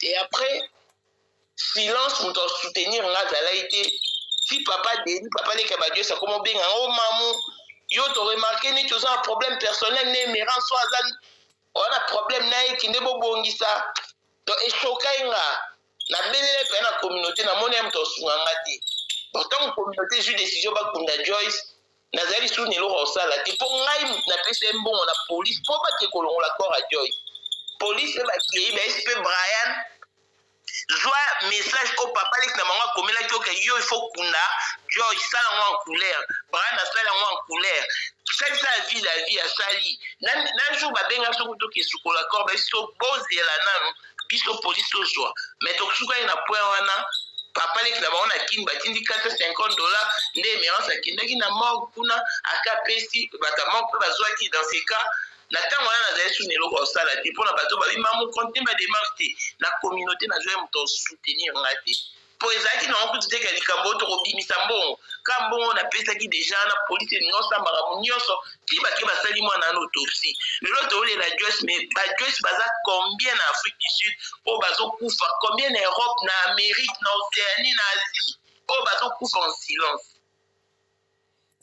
et après silence moto asoutenir nga azalaki te si papa deni papa leka bajoyce akoma obenga ngo mamu yo toremarke neti oza na problème personnel ne emeran so aza ona problème na ye kinde bobongisa to eshokai nga nabelele mpe na communauté namoni ya moto osunganga te pourtant communauté jus décision bakunda Joyce nazali su neloko osala te mpo ngai napesa ye mbongo na police mpo bake kolongola corps ya Joyce police mpe bakei bayesi mpe Brian zwa message au papa leki na bango akomelaki oke yo ifo kunda Joyce sala yango en couleur Brian asala yango en couleur salisa la vie asali na jour babenga soki toke sukola corps biso bozela nano biso police tozwa mais tokusukaki na point wana papa leki na bango na kini batindi $450 nde emerance akendaki na morgue kuna akapesi bato morgue mpe bazwaki dans ce cas na ntango wana nazali su na eloko osala te mpo na bato babima mokonte badémarche te na communauté nazwaki moto osoutenir nga te mpo ezalaki nango kutu teka likambo oyo tokobimisa mbongo ka mbongo napesaki deja na polise elingi osambaka mo nyonso ti bake basali mwana na autopsie lelo toolela Joyce mais bajoyce baza combien na Afrique du Sud oyo bazokufa combien na Europe na Amérique na Océanie na Asie oyo bazokufa en silence.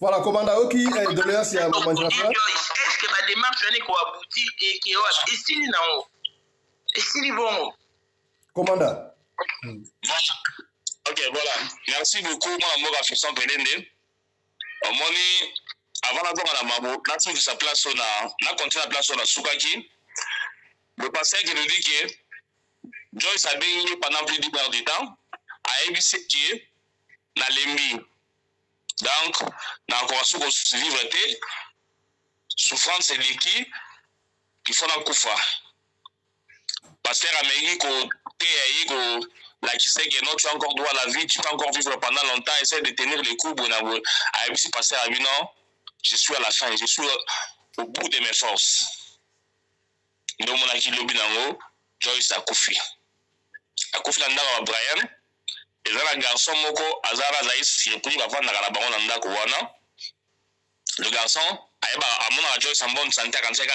Voilà, commandant Oki, doléance ya Manjafra. Est-ce que ma démarche est aboutie et qui est style non? Style bon. Commandant. Ok, voilà. Merci beaucoup. Moi, je suis Fisson Pelende. Moni, avant d'attendre la mabo, là, tu sa place on a continué la place on a Soukaki. Le passé qui nous dit que Joyce a baigné pendant plus d'1 heure de temps à ABC qui est dans l'Embi. Donc, dans la convention qu'on se livre, souffrance et l'équipe, il faut en koufa. Pasteur Amérique, la qui sait que non, tu as encore droit à la vie, tu peux encore vivre pendant longtemps, essaie de tenir les coups. Avec ce pasteur a dit non, je suis à la fin, je suis au bout de mes forces. Donc, mon aki lobi nango, Joyce a koufi. A koufi l'andara wa Brian. Et là, le garçon moko azara zaïs surpris va vendre la baronne en ndako wana. Le garçon a mon à Joyce en bonne santé quand c'est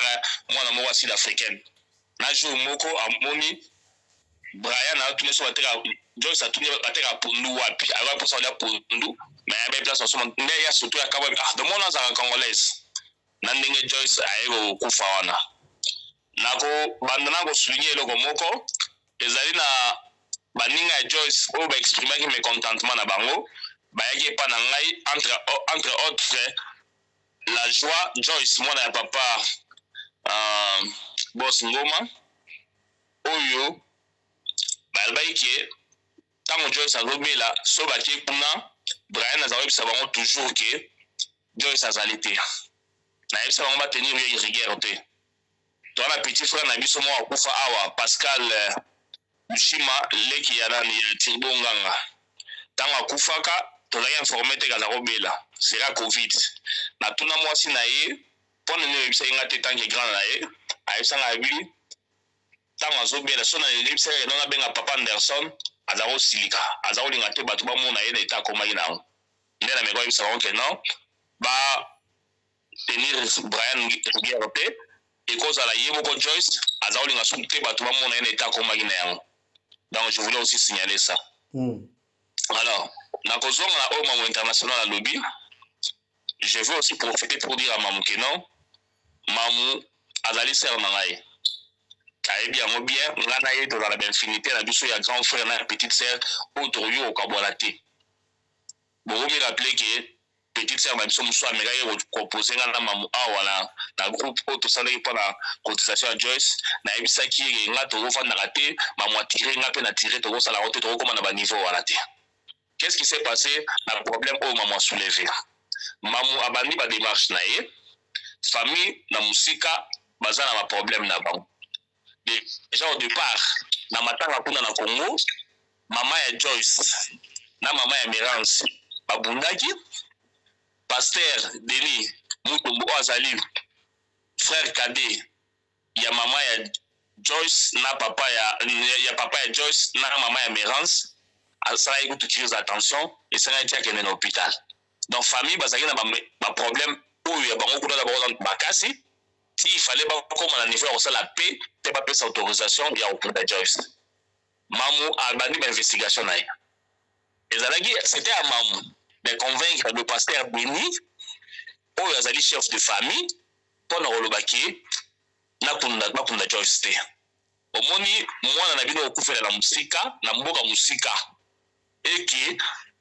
moi na moko sud-africaine. Na jour moko a moni Brian a tourné sur la terre Joyce a tourné la terre pour nous wapi. Alors pour ça on a pour nous mais il y a place en ce moment. Mais il y a surtout à Kawa de mon azara congolaise. Na ndenge Joyce a ego kufa wana. Nako bandana ko souligner le moko ezali na baninga Joyce oyo baexprimaki mécontentement na bango bayaki epa na ngai entre autres la joie Joyce mwana ya papa Boss Ngoma oyo balobaki ke ntango Joyce azobela so batie kuna Brian azayebisa bango toujours ke Joyce azali te nayebisa bango batenir ye rigueur te toza na petit frère na biso moko akufa awa Pascal Mushima leki ya nani ya Tirbo Nganga tango akufaka tozalaki informé te kaza kobela sera covid na tuna mwasi na ye mpo nini oyebisa ye nga te tanke grand na ye ayebisanga abi tango azobela so na yebisaka eno nabenga papa Anderson aza kosilika aza kolinga te bato bamona ye na eta akomaki nango nde na meko oyebisa bango ke non ba tenir Brian rigueur te ekozala ye moko Joyce aza kolinga suku te bato bamona ye na eta akomaki na yango. Donc je voulais aussi signaler ça. Alors, nakozonga na oyo Mamu international à lobby. Je veux aussi profiter pour dire à Mamu que non, Mamu azali sœur na ngai. Kayebi yango bien, nga na ye tozala bainfinité na biso ya grand frère na petite sœur oyo tokoki kokabwana te. Bokomi rappeler que petite sœur na biso mosusu amekaki kopose nga na Mamu awa na groupe oyo tosalaki mpo na cotisation ya Joyce, nayebisaki ye nga tokovandaka te, Mamu atire nga mpe na tire tokosalaka te, tokokoma na baniveau wana te. Qu'est-ce qui s'est passé na problème oyo Mamu a soulevé? Mamu abandi ba démarche na ye, famille na musika baza na ba problème na bango. Déjà au départ, na matanga kuna na Congo, mama ya Joyce na mama ya Mirance babundaki, pasteur Denis Mutombo azali frère cadet ya mama ya Joyce na papa ya Joyce na mama ya Mirance asala ikutu crise d'attention et ça a été à l'hôpital. Donc famille bazaki na ba problème oyo ya bango kuna ba bakasi. S'il fallait pas comme à niveau de la paix, tu pas payé autorisation, il y a aucun de Joyce. Mamu a abandonné l'investigation. Et c'était à Mamu de convaincre le pasteur Béni, où il y a chef de famille, pour nous relobaki, n'a pas de Joyce. Au moni, moi, on a vu au coup faire la musique, la musique, et qui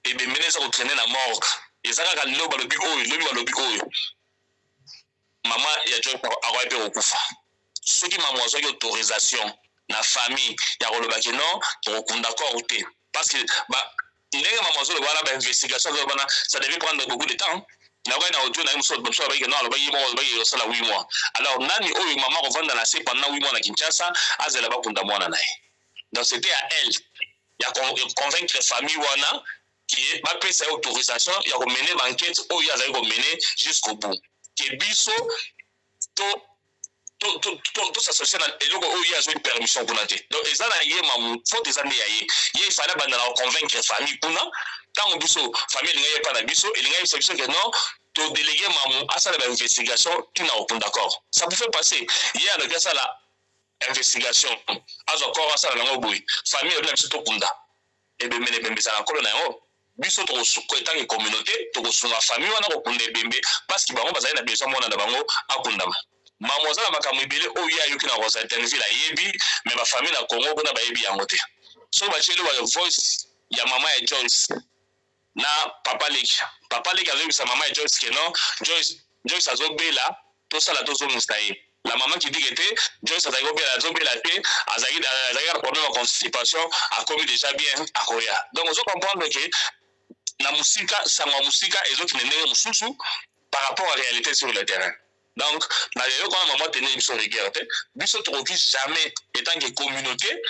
est mené à entraîner la morgue. Et ça, quand le lobby, Maman ya Joyce aroye pe okufa. Soki maman azwaki autorisation na famille ya kolobaki non tokokunda d'accord te. Parce que ndenge maman azoloba wana ba investigation azoloba ça devait prendre beaucoup de temps. Na kwa na audio na mso ba ke non alobaki mo alobaki yosala 8 mois. Alors nani oyo maman revendre na se pendant 8 mois na Kinshasa azela ba kunda mwana naye. Donc c'était à elle ya convaincre famille wana qui ba pesa autorisation ya mener l'enquête oyo azali ko mener jusqu'au bout. Que biso to s'associer na eloko oyo ya une permission kuna te. Donc ezana ye Mamu faute ezana ya ye. Ye il fallait bana convaincre famille kuna tant biso famille linga pas na biso et linga biso que non to déléguer Mamu à ça l'investigation qui n'a aucun d'accord. Ça pouvait passer. Hier le gars ça la investigation az encore ça la ngoboui. Famille na biso to kunda. Et be mene bembe ça la kolona yo. Biso to souhaiter que communauté to sunga famille wana ko kunde bembe parce que bango bazali na besoin mona na bango akundama. Mamoza makambo ebele oyo ya yoki na rosa interview la yebi mais ba famille na Congo kuna ba yebi yango te. So ba chelo wa voice ya mama ya Joyce na papa Leki avait sa maman ya Joyce que non Joyce azobela to sala to zo mustaye. La maman qui dit que Joyce azobela te azaki problème de constipation a commis déjà bien à Koya. Donc on doit comprendre que la musique, sangwa musika et autres n'enere mususu par rapport à la réalité sur le terrain. Donc, dans les cas où maman tenait sur les guerres, biso troki jamais étant que communauté,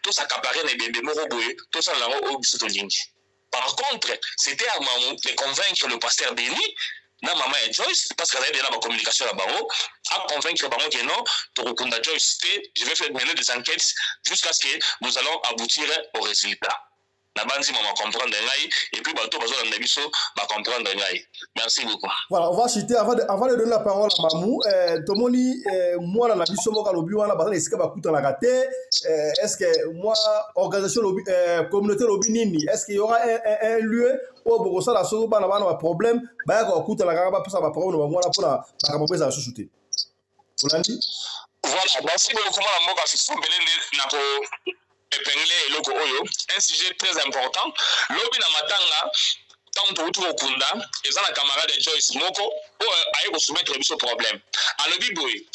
tout ça caparait les bébés moroboué, tout ça là au biso tolingi. Par contre, c'était à maman de convaincre le pasteur Denis, na maman et Joyce, parce qu'elle avait déjà ma communication là-bas, à convaincre maman que non, Torokunda Joyce, je vais faire mener des enquêtes jusqu'à ce que nous allons aboutir au résultat. La bande va comprendre et puis bateau va biso va comprendre. Merci beaucoup. Voilà, on va citer avant de donner la parole à Mamou. Tomoni moi la biso moka lobi wana bazana esika bakuta na kate. Est-ce que moi organisation lobi communauté lobi nini? Est-ce qu'il y aura un lieu où bokosa la solo bana bana ba problème ba ko kuta la kaba pesa ba problème ba ngwana pona ba kabeza la susute. Olandi? Voilà, merci beaucoup na moka fiso belende na ko épingler loko oyo, un sujet très important. Lobi na matanga tant to okunda ezana camarade de Joyce moko o aye ko soumettre biso problème. A lobi boy.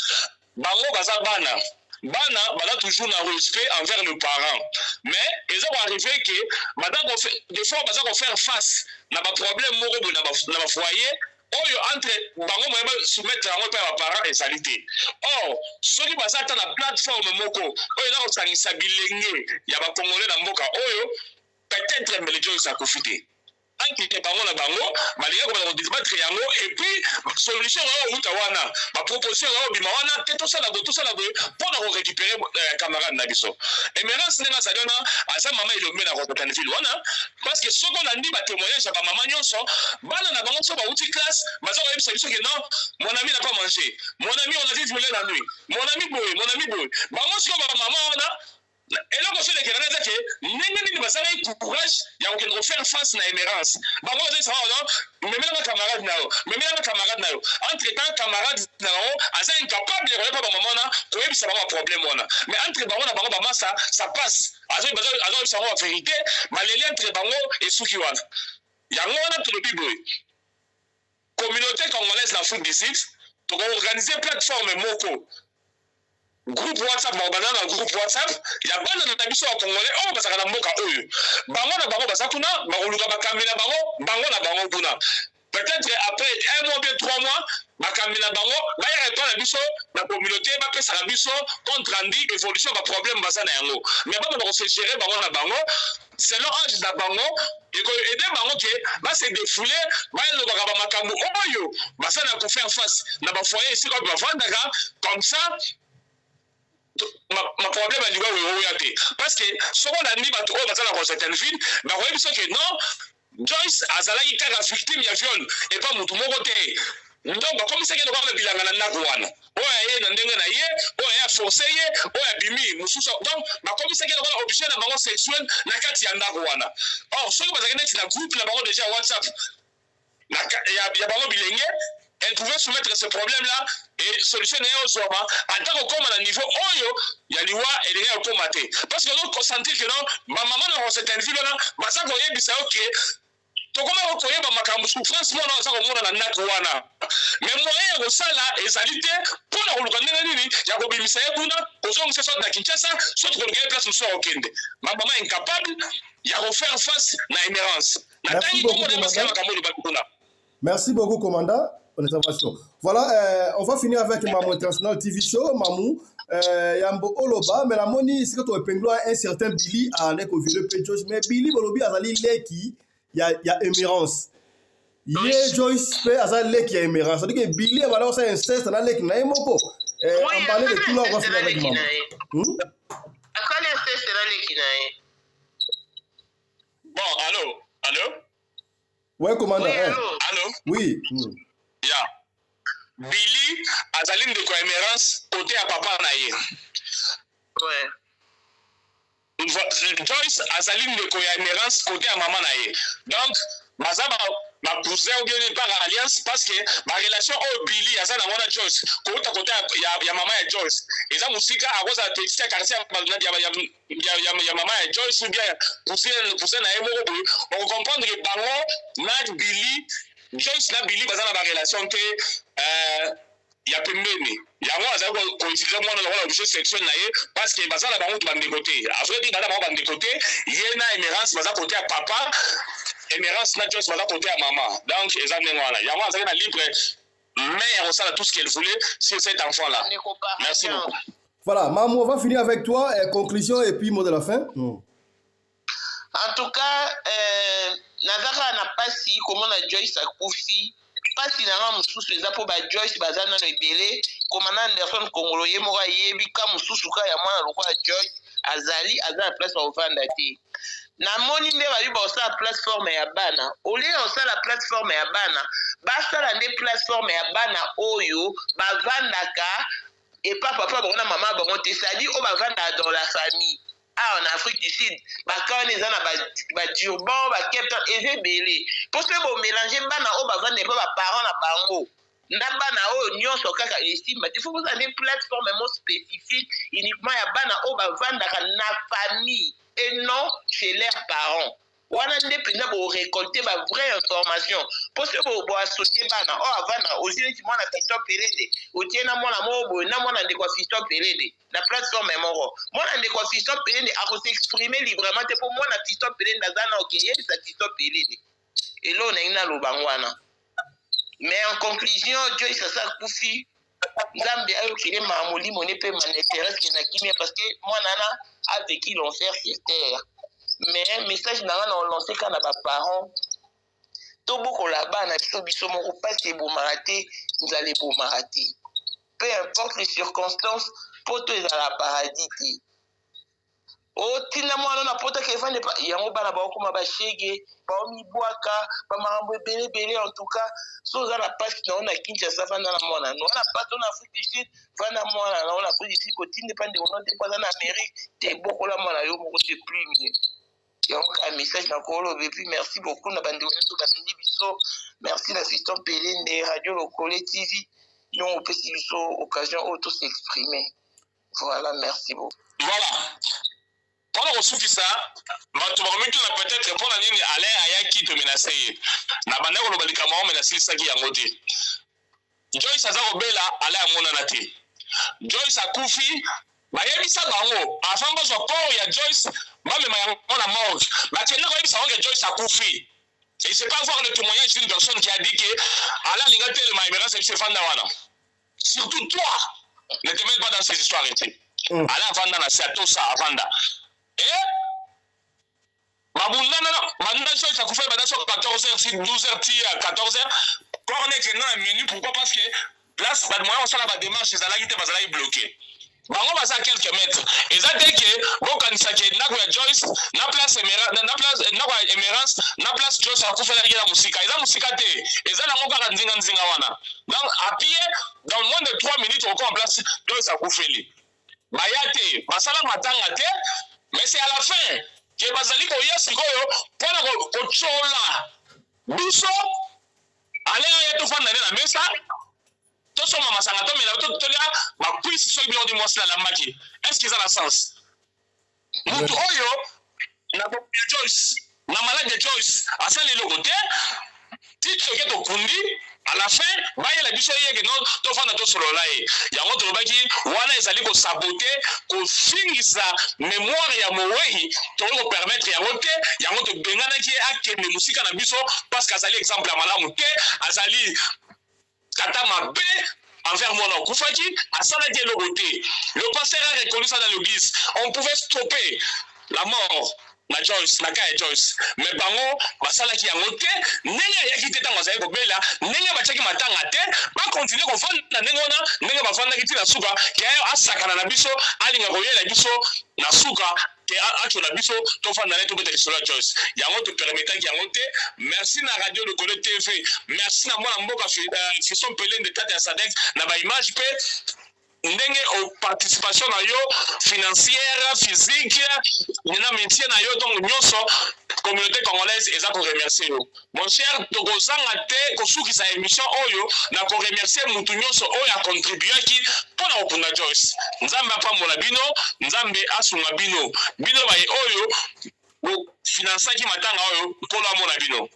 Bango baza bana bana toujours na respect envers le parent. Mais ils ont arrivé que madame des fois baza ko faire face na ba problème moko na ba foyer. Oyo entre bango moyeba soumettre yango pe ba parents et salité. Or soki baza ta na plateforme moko oyo na kosangisa bilenge ya ba congolais na mboka oyo peut-être mbele Joyce akufite. entre bango na bango balinga kobanda kodébattre yango et puis solution oyo outa wana baproposition oyo bima wana te tosala boye mpona korécupérer camarade na biso émérance ndenge azali wana aza mama elombe na Rokotanville wana parce que soki olandi batémoignage ya bamama nyonso bana na bango so bauti classe baza koyebisa biso ke non mon ami n'a pas mangé mon ami on a dit voler la nuit mon ami boye bango sikoyo bamama wana eloko so elekela na ezake ndenge nini basalaki courage ya kokende kofaire face na émérance bango bazalisa no memelanga camarade na yo entre temps camarade na bango aza incapable ya koyepa bamama wana koyebisa bango baproblème wana mais entre bango na bango bamasa ça passe azoyebisa bango bavérité baleli entre bango esuki wana yango wana tolobi boye communauté congolaise na Afrique du Sud tokoorganize plateforme moko groupe WhatsApp baza na groupe WhatsApp ya bana na biso ya congolais oyo bazaka na mboka oyo bango na bango baza kuna bakoluka bakambi na bango na bango kuna peut-être après 1 mois bien 3 mois bakambi na bango baya répondre na biso na communauté bapesaka biso compte rendu évolution baproblème baza na yango mais bana bakose gérer bango na bango selon âge na bango ekoyede bango ke base défoulé bayelobaka bamakambo oyo baza na kofaire face na bafoyer esika oyo bavandaka comme ça ma problème à niveau oyo parce que soki olandi bato oyo baza na Rokotanville bakoyebi biso ke non Joyce azalaki kaka victime ya viol epa motu moko te donc bakomisaki lokola bilanga na ndako wana oyo aye na ndenge na ye oyo aye aforce ye oyo abimi mosusu donc bakomisaki lokola objet na bango sexuel na kati ya ndako wana or soki bazalaki neti na groupe na bango déjà WhatsApp ya bango bilenge elle pouvait soumettre ce problème-là et solutionner aux hommes en tant que comme à niveau oyo ya liwa elinga okoma te parce que nous consentir que non maman na Rokotanville là basa koyebisa OK tokoma koyeba makambo souffrance mona oza komona na ndako wana mais moyen ya kosala ezali te mpona koluka ndenge nini ya kobimisa ye kuna kozongisa soit na Kinshasa soit kolukele place mosusu akokende mama incapable ya kofaire face na émérance natangi komona basala makambo elobaki kuna. Merci beaucoup, commandant, pour l'intervention. Voilà, on va finir avec Mamou International TV Show. Mamou, Yambo Oloba, mais la monnaie, c'est que tu as épinglé un certain Billy à l'école de Joyce. Mais Billy, Bolobi, Azali, Leki, il y a émérance. Il y a Joyce, Azali, Leki, il y a émérance. C'est-à-dire que Billy, on va avoir un inceste dans Leki, il y a un mot. On parlait de tout là, on va finir avec Mamou. Bon, allô? Ouais, commandant. Oui, allô? Oui. Yeah. Billy azali ndeko ya émérance côté ya papa na ye. Ouais. Joyce azali ndeko ya émérance côté ya maman na ye. Donc baza ma cousin ou bien par alliance parce que ma relation au Billy aza na mwana Joyce côté ya maman ya Joyce. Eza musika à cause de petit quartier ya maman ya Joyce ou bien cousin na ye moko boye. On comprend que bango na Billy Joyce na Billy baza na ba relation te ya pembeni yango aza ko utiliser mwana lokola objet sexuel na ye parce que baza na bango bande côté a vrai dire baza bango bande côté ye na émérance baza côté ya papa émérance na Joyce baza côté ya maman donc eza ndenge wana yango azali na libre mère osala tout ce qu'elle voulait sur cet enfant là. Merci beaucoup. Voilà, Mamou, on va finir avec toi, conclusion et puis mot de la fin. En tout cas, nazaka na pasi komona Joyce akufi pasi nanga mususu eza po ba Joyce bazana no ebele komana Anderson Kongolo ye moko yebi ka mususu ka ya mwana lokola Joyce azali aza place ovanda te namoni nde bali bosala plateforme ya bana olie osala plateforme ya bana basala nde plateforme ya bana oyo bavandaka epa papa bango na mama bango te sadi o bavandaka dans la famille. Ah, en Afrique du Sud, bakane eza na ba Durban, ba Cape Town, ezebele. Parce que bo mélanger bana o bavande pas ba parents na bango. Na bana o nyonso kaka estime, il faut vous avez une plateforme spécifique uniquement ya bana o bavandaka na famille et non chez leurs parents. Wana nde penda bo récolter ba vraie information. Parce que bo associer bana o avana ozile ti mwana TikTok pelede. Otiena mwana mobo na mwana ndeko TikTok pelede. La plateforme est mort. Mwana ndeko TikTok pelede a s'exprimer librement te pour mwana TikTok pelede ndazana okeye sa TikTok pelede. Et là on a ina lobangwana. Mais en conclusion, Dieu ça ça kufi. Nzambe ayo kile mamoli moné pe m'intéresse ki na kimia parce que moi nana a vécu l'enfer sur terre. Mais message n'a pas lancé quand on a parents tobokola bana biso moko pasi ebomaka te nzala ebomaka te. Peu importe les circonstances, poto ezala paradis te. Otinda mwana na poto kefande pa yango bana bakoma bashege baomibwaka bamakambo ebele en tout cas so oza na pasi na ona Kinshasa vanda na mwana no na pasi na Afrique du Sud vanda mwana na ona Afrique du Sud kotinde pande ono te kwa na Amérique te bokola mwana yo moko c'est plus mieux. yango ka message na koloba et puis merci beaucoup na bande oneto batindi biso merci na Fiston Pelende Radio Lokole TV non opesi biso occasion auto s'exprimer. Voilà, merci beaucoup. Voilà. Pendant qu'on souffle ça, tu vas remettre peut-être pour la ligne Alain Ayaki te menacer. Na bande ko lobalika mo menacer ça qui yango te. Joyce azakobela Alain amona te. Joyce akufi bayebisa bango avant bazo corps ya Joyce bamema yango na morgue. Maintenant ko yebisa que Joyce akufi. Et c'est pas voir le témoignage d'une personne qui a dit que Alain Lingate le maïbera c'est fanda wana. Surtout toi, ne te mets pas dans ces histoires. Alain Vanda na c'est ça Vanda. Mabunda ça fait 14h, 12h, 14h. Quand on est que dans minute, pourquoi? Parce que place, on s'en va démarche, les alliés sont bloqués. Bango basa quelques mètres. Et ça dès que bon kanisa ke na kwa Joyce, na place Emerance, na place Joyce akufela kila musika. Eza musika te. Eza na ngoka nzinga wana. Donc à pied dans moins de 3 minutes on place Joyce akufeli. Bayate, basala matanga te, mais c'est à la fin que bazali ko yesi koyo pona ko chola. Biso ale yeto fanda na mesa. Tout ça, maman, ça n'a pas ma puissance sur le bureau de moi, c'est la magie. Est-ce que ça a un sens? Moutou Oyo, n'a pas de Joyce, n'a malade de Joyce, à ça les côté, titre que tu kundi, à la fin, baye la bicho yé que non, tu fais notre solo là. Il y a un autre baki, wana ezali ko saboter, ko fingisa mémoire ya mowehi, to ko permettre ya roté, ya un autre bengana qui est akende musika na biso parce qu'azali exemple à malamu te, azali Kata Mabé envers mon Koufaki, à Saladier le côté. Le pasteur a reconnu ça dans l'église. On pouvait stopper la mort. Na Joyce, na Kaya Joyce. Mais bango, basala qui a monté, nenga ya kité tango zaye kobela, nenga bachaki matanga te, ba continuer ko fanda na nengona, nenga ba fanda kiti na suka, ke asaka na biso, alinga koyela biso na suka. Que na biso to fanda neto beta sur la Joyce yango te permettant ki yango te merci na Radio Lokole TV merci na mwana mboka Fiston Pelende tata ya Sadex na ba image pe ndenge o participation na yo financière physique na métier na yo donc nyonso communauté congolaise eza ko remercier yo mon cher tokozanga te kosukisa émission oyo na ko remercier mutu nyonso oyo a contribuer ki pona opunda Joyce nzambe apambola bino nzambe asunga bino ba oyo financer ki matanga oyo kola mona bino.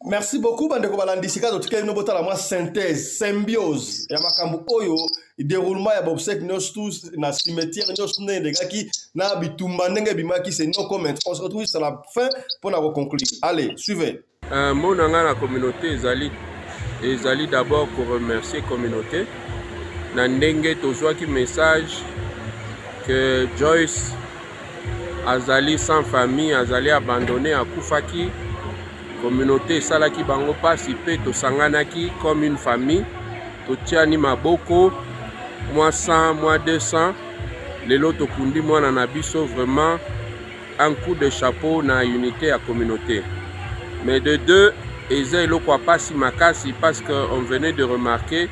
Merci beaucoup bandeko balandisika totika ino botala mwa synthèse symbiose ya makambo oyo déroulement ya bobsek nyos tous na cimetière nyos ndengaki na bitumba ndenge bimaki c'est no comment. On se retrouve jusqu'à la fin pour la conclure. Allez, suivez. Mon la communauté ezali d'abord pour remercier communauté na ndenge tozwaki message que Joyce azali sans famille, azali abandonné à Koufaki. Communauté salaki bango pasi pe tosanganaki comme une famille. Totiani maboko, moi 100, moi 200. Lelo tokundi mwana na biso vraiment un coup de chapeau na unité à communauté. Mais de deux, eza eloko pasi makasi parce qu'on venait de remarquer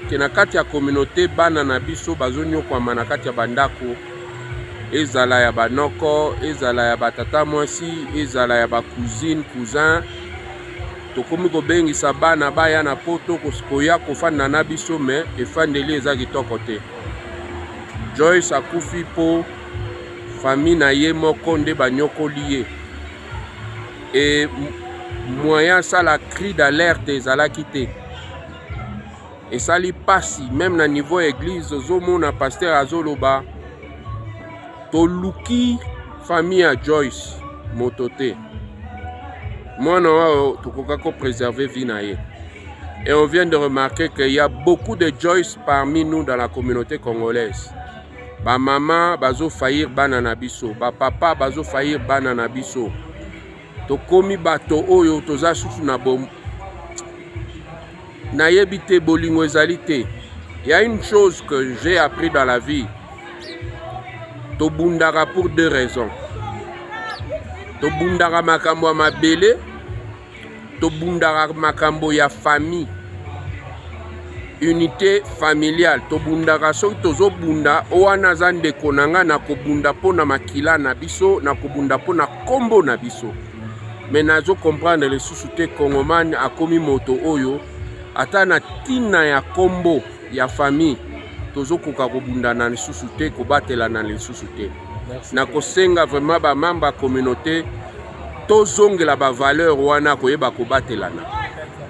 que na kati ya communauté bana na biso bazonyo kwa manakati ya bandako. Ezala ya banoko, ezala ya batata mwasi, ezala ya ba cousine, cousin. Tokomi kobengisa bana baya na poto koya kofanda na biso me efandeli eza kitoko te. Joyce akufi po famille na ye moko nde banyokoli ye. Et moyen ça la cri d'alerte ezalaki te. Et ça li pasi même na niveau église ozomona pasteur azoloba toluki famille à Joyce mototé. Moi non tokoka ko préserver vie na ye. Et on vient de remarquer qu'il y a beaucoup de Joyce parmi nous dans la communauté congolaise. Ba maman bazo faillir banana biso, ba papa bazo faillir banana biso. Tokomi bato oyo toza susu na nayebi te bolingo ezali te. Il y a une chose que j'ai appris dans la vie. Tobundara pour 2 raisons. Tobundara makambo ya mabele, tobundara makambo ya famille. Unité familiale. Tobundara soki tozobunda owana za ndeko nanga na kobunda pona makila na biso, na kobunda pona kombo na biso. Mais nazo comprendre les sous-soutés congomani akomi moto oyo ata na tina ya kombo ya famille tozo koka kobunda na lisusu te kobatela na lisusu te. Na kosenga vraiment ba mamba communauté tozongela ba valeur wana koyeba kobatelana.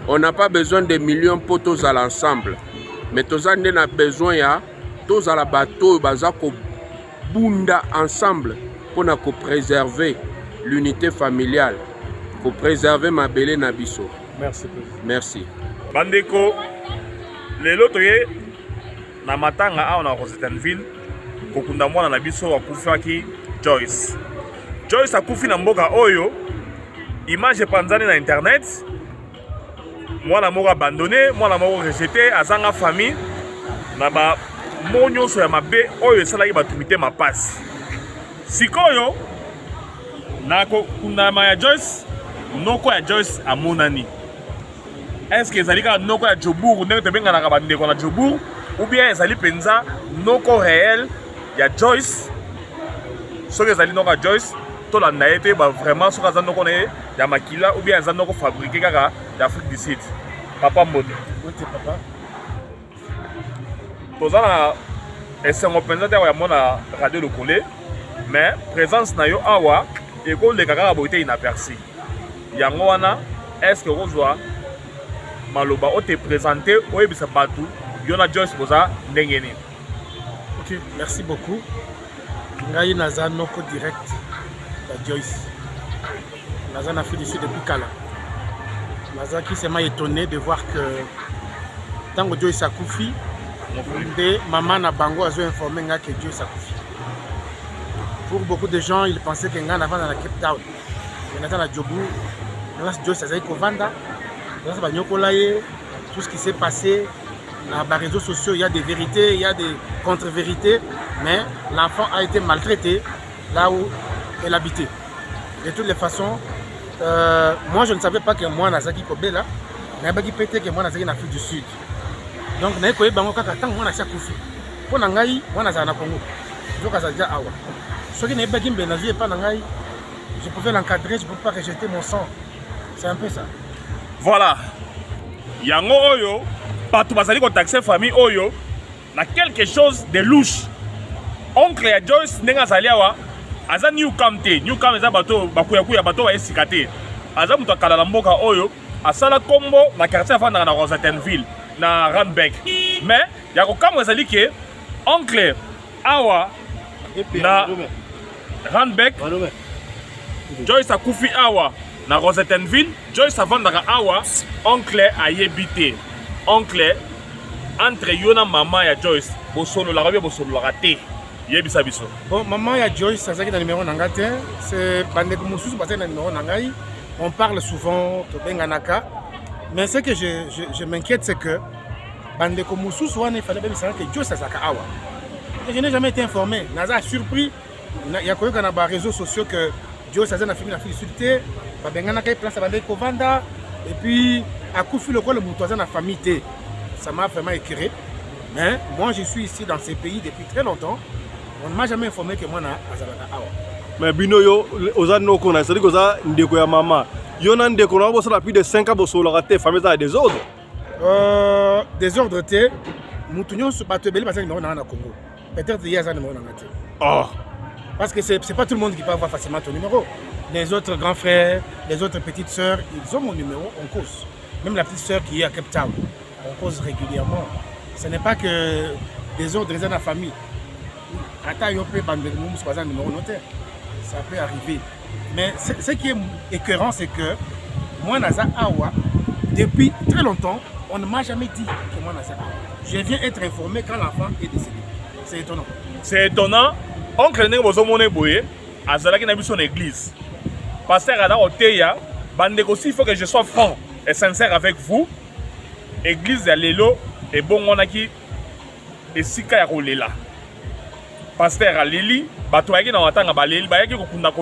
On n'a pas besoin de millions pour tous à l'ensemble, mais tous on a besoin ya tous à la bateau baza ko bunda ensemble pour na ko préserver l'unité familiale, pour préserver ma belle nabiso. Merci. Merci. Bandeko, lelo toye na matanga a on a Rosettenville kokunda mwana na biso akufaki Joyce. Joyce akufi na mboka oyo image panzani na internet. Mwana moko abandonné, mwana moko rejeté, azanga famille na ba monyoso ya mabe oyo esalaki batumite mapasi. Sikoyo na kokunda ya Joyce, noko ya Joyce amonani. Est-ce que ezali ka noko ya Jobour ndenge tobenganaka bandeko na Jobour ou bien ezali penza noko réel ya Joyce? Soki ezali noko ya Joyce, tolanda ye te ba vraiment soki aza noko na ye ya makila ou bien aza noko fabriqué kaka d'Afrique du Sud. Papa Mbote. Oui, papa. Toza na esengo penza te ya mona radio lokole, mais présence na yo awa ekoleka kaka boye te inaperçu. Yango wana est-ce que ozwa maloba o te présenter oyebisa bato yona Joyce boza ndenge nini? Ok, merci beaucoup. Ngai naza noko direct ya Joyce. Naza na Afrique du Sud depuis Kala. Naza qui s'est étonné de voir que tango Joyce akufi, maman na bango a informé nga que Joyce akufi. Pour beaucoup de gens, ils pensaient que nga navanda na Cape Town. Mais naza na Jobour, Joyce azali kovanda. Tout ce qui s'est passé dans les réseaux sociaux, il y a des vérités, il y a des contre-vérités, mais l'enfant a été maltraité là où elle habitait. De toutes les façons, moi je ne savais pas que moi Nazaki Kobela, mais je ne savais pas que moi Nazaki en Afrique du Sud. Donc je ne savais pas que moi Nazaki Koufi. Pour Nangaï, moi Nazaki en Congo. Je ne savais pas ce qui n'est pas Nangaï, je pouvais l'encadrer, je ne pouvais pas rejeter mon sang. C'est un peu ça. Voilà. Yango oyo, partout bazali ko taxer famille oyo, na quelque chose de louche. Oncle ya Joyce nenga zali awa, aza new camte, new camp eza bato bakuya bato ba esikate. Aza muto kala na mboka oyo, asala kombo na quartier afanda na Rosettenville, na Randbeck. Mais ya ko kamwe zali ke oncle awa na Randbeck. Joyce akufi awa na Rosettenville, Joyce avandaka awa, oncle ayebite. Oncle, entre yona maman ya Joyce, bosolo la rabia bosolo la raté. Yebisa biso. Bon, maman ya Joyce, ça c'est le numéro nangate. C'est bandeko mususu passé le numéro nangai. On parle souvent de Benganaka. Mais ce que je m'inquiète, c'est que bandeko mususu, il fallait bien savoir que Joyce azaka awa. Je n'ai jamais été informé. Naza surpris. Il y a quoi dans les réseaux sociaux que Joyce a fait la félicité. Benganaka est place à bandeko vanda. Et puis, à Koufi, le moutoisin la famille, ça m'a vraiment écœuré. Mais moi, je suis ici dans ces pays depuis très longtemps. On ne m'a jamais informé que moi, je suis à Awa. Mais bino yo, oza no kona, c'est-à-dire que oza ndeko ya maman. Yo na ndeko na bosa depuis de 5 ans boso la raté, famille ça des ordres. Des ordres té, moutonyo se battre belé parce que numéro na Congo. Peut-être hier ça numéro na té. Oh. Parce que c'est pas tout le monde qui peut avoir facilement ton numéro. Les autres grands frères, les autres petites sœurs, ils ont mon numéro, on cause. Même la petite sœur qui est à Cape Town, on cause régulièrement. Ce n'est pas que des ordres dans la famille. Ça peut arriver. Mais ce qui est écœurant, c'est que moi, Naza Awa, depuis très longtemps, on ne m'a jamais dit que moi, Naza Awa. Je viens être informé quand l'enfant est décédé. C'est étonnant. C'est étonnant. Oncle Nengo Bozomone Boye, à Zalaki n'a vu son église. Pasteur Ada Oteya, Bandeko, il faut que je sois franc et sincère avec vous. église ya lelo ebongonaki esika ya kolela. Pasteur aleli bato bayaki na matanga baleli bayaki kokunda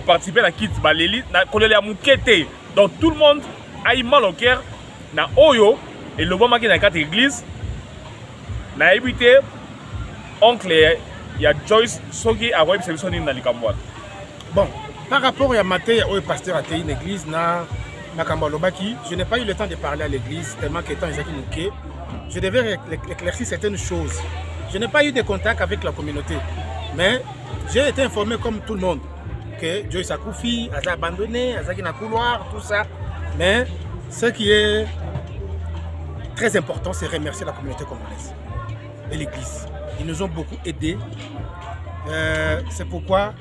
participer na kit baleli na kolela ya muke te. Donc tout le monde a eu mal au cœur na oyo elobamaki na kati église na ebité oncle ya Joyce soki akoyebisa biso nini na likambo wana. Bon, par rapport à Maté, au pasteur a été une église, je n'ai pas eu le temps de parler à l'église, tellement que temps Mouké. Je devais éclaircir certaines choses. Je n'ai pas eu de contact avec la communauté, mais j'ai été informé comme tout le monde que Joyce Akoufi a abandonné, a dans le couloir, tout ça. Mais ce qui est très important, c'est remercier la communauté congolaise et l'église. Ils nous ont beaucoup aidés. C'est pourquoi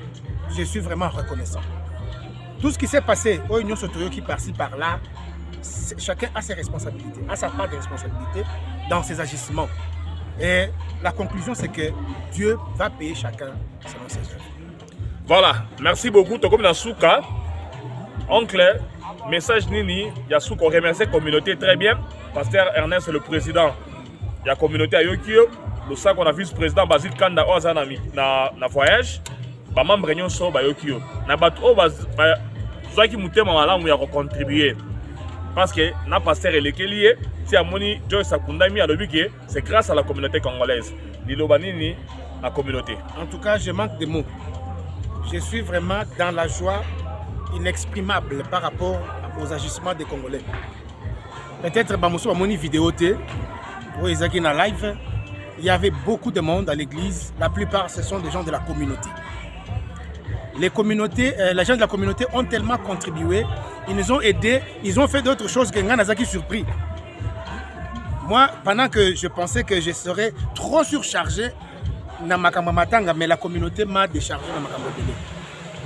je suis vraiment reconnaissant. Tout ce qui s'est passé au Union Sotoyo qui par-ci par-là, chacun a ses responsabilités, a sa part de responsabilité dans ses agissements. Et la conclusion, c'est que Dieu va payer chacun selon ses œuvres. Voilà, merci beaucoup. Tokomi na Souka, oncle, message nini, Yasuko remercie la communauté très bien. Pasteur Ernest, le président de la communauté à Yokio, le sac on a vice-président Basile Kanda Oza na voyage. Ba membre nyonso ba Yokio. Na bato o bazwaki mutema malamu ya contribuer. Parce que na pasteur elekelié, si amoni Joyce Akundami alobi que c'est grâce à la communauté congolaise. Liloba nini la communauté. En tout cas, je manque de mots. Je suis vraiment dans la joie inexprimable par rapport aux agissements des Congolais. Peut-être Bamoussou a mon vidéo où ils na live. Il y avait beaucoup de monde à l'église. La plupart, ce sont des gens de la communauté. Les communautés, les gens de la communauté ont tellement contribué. Ils nous ont aidés. Ils ont fait d'autres choses que Nganazaki surpris. Moi, pendant que je pensais que je serais trop surchargé, mais la communauté m'a déchargé dans ma camobélé.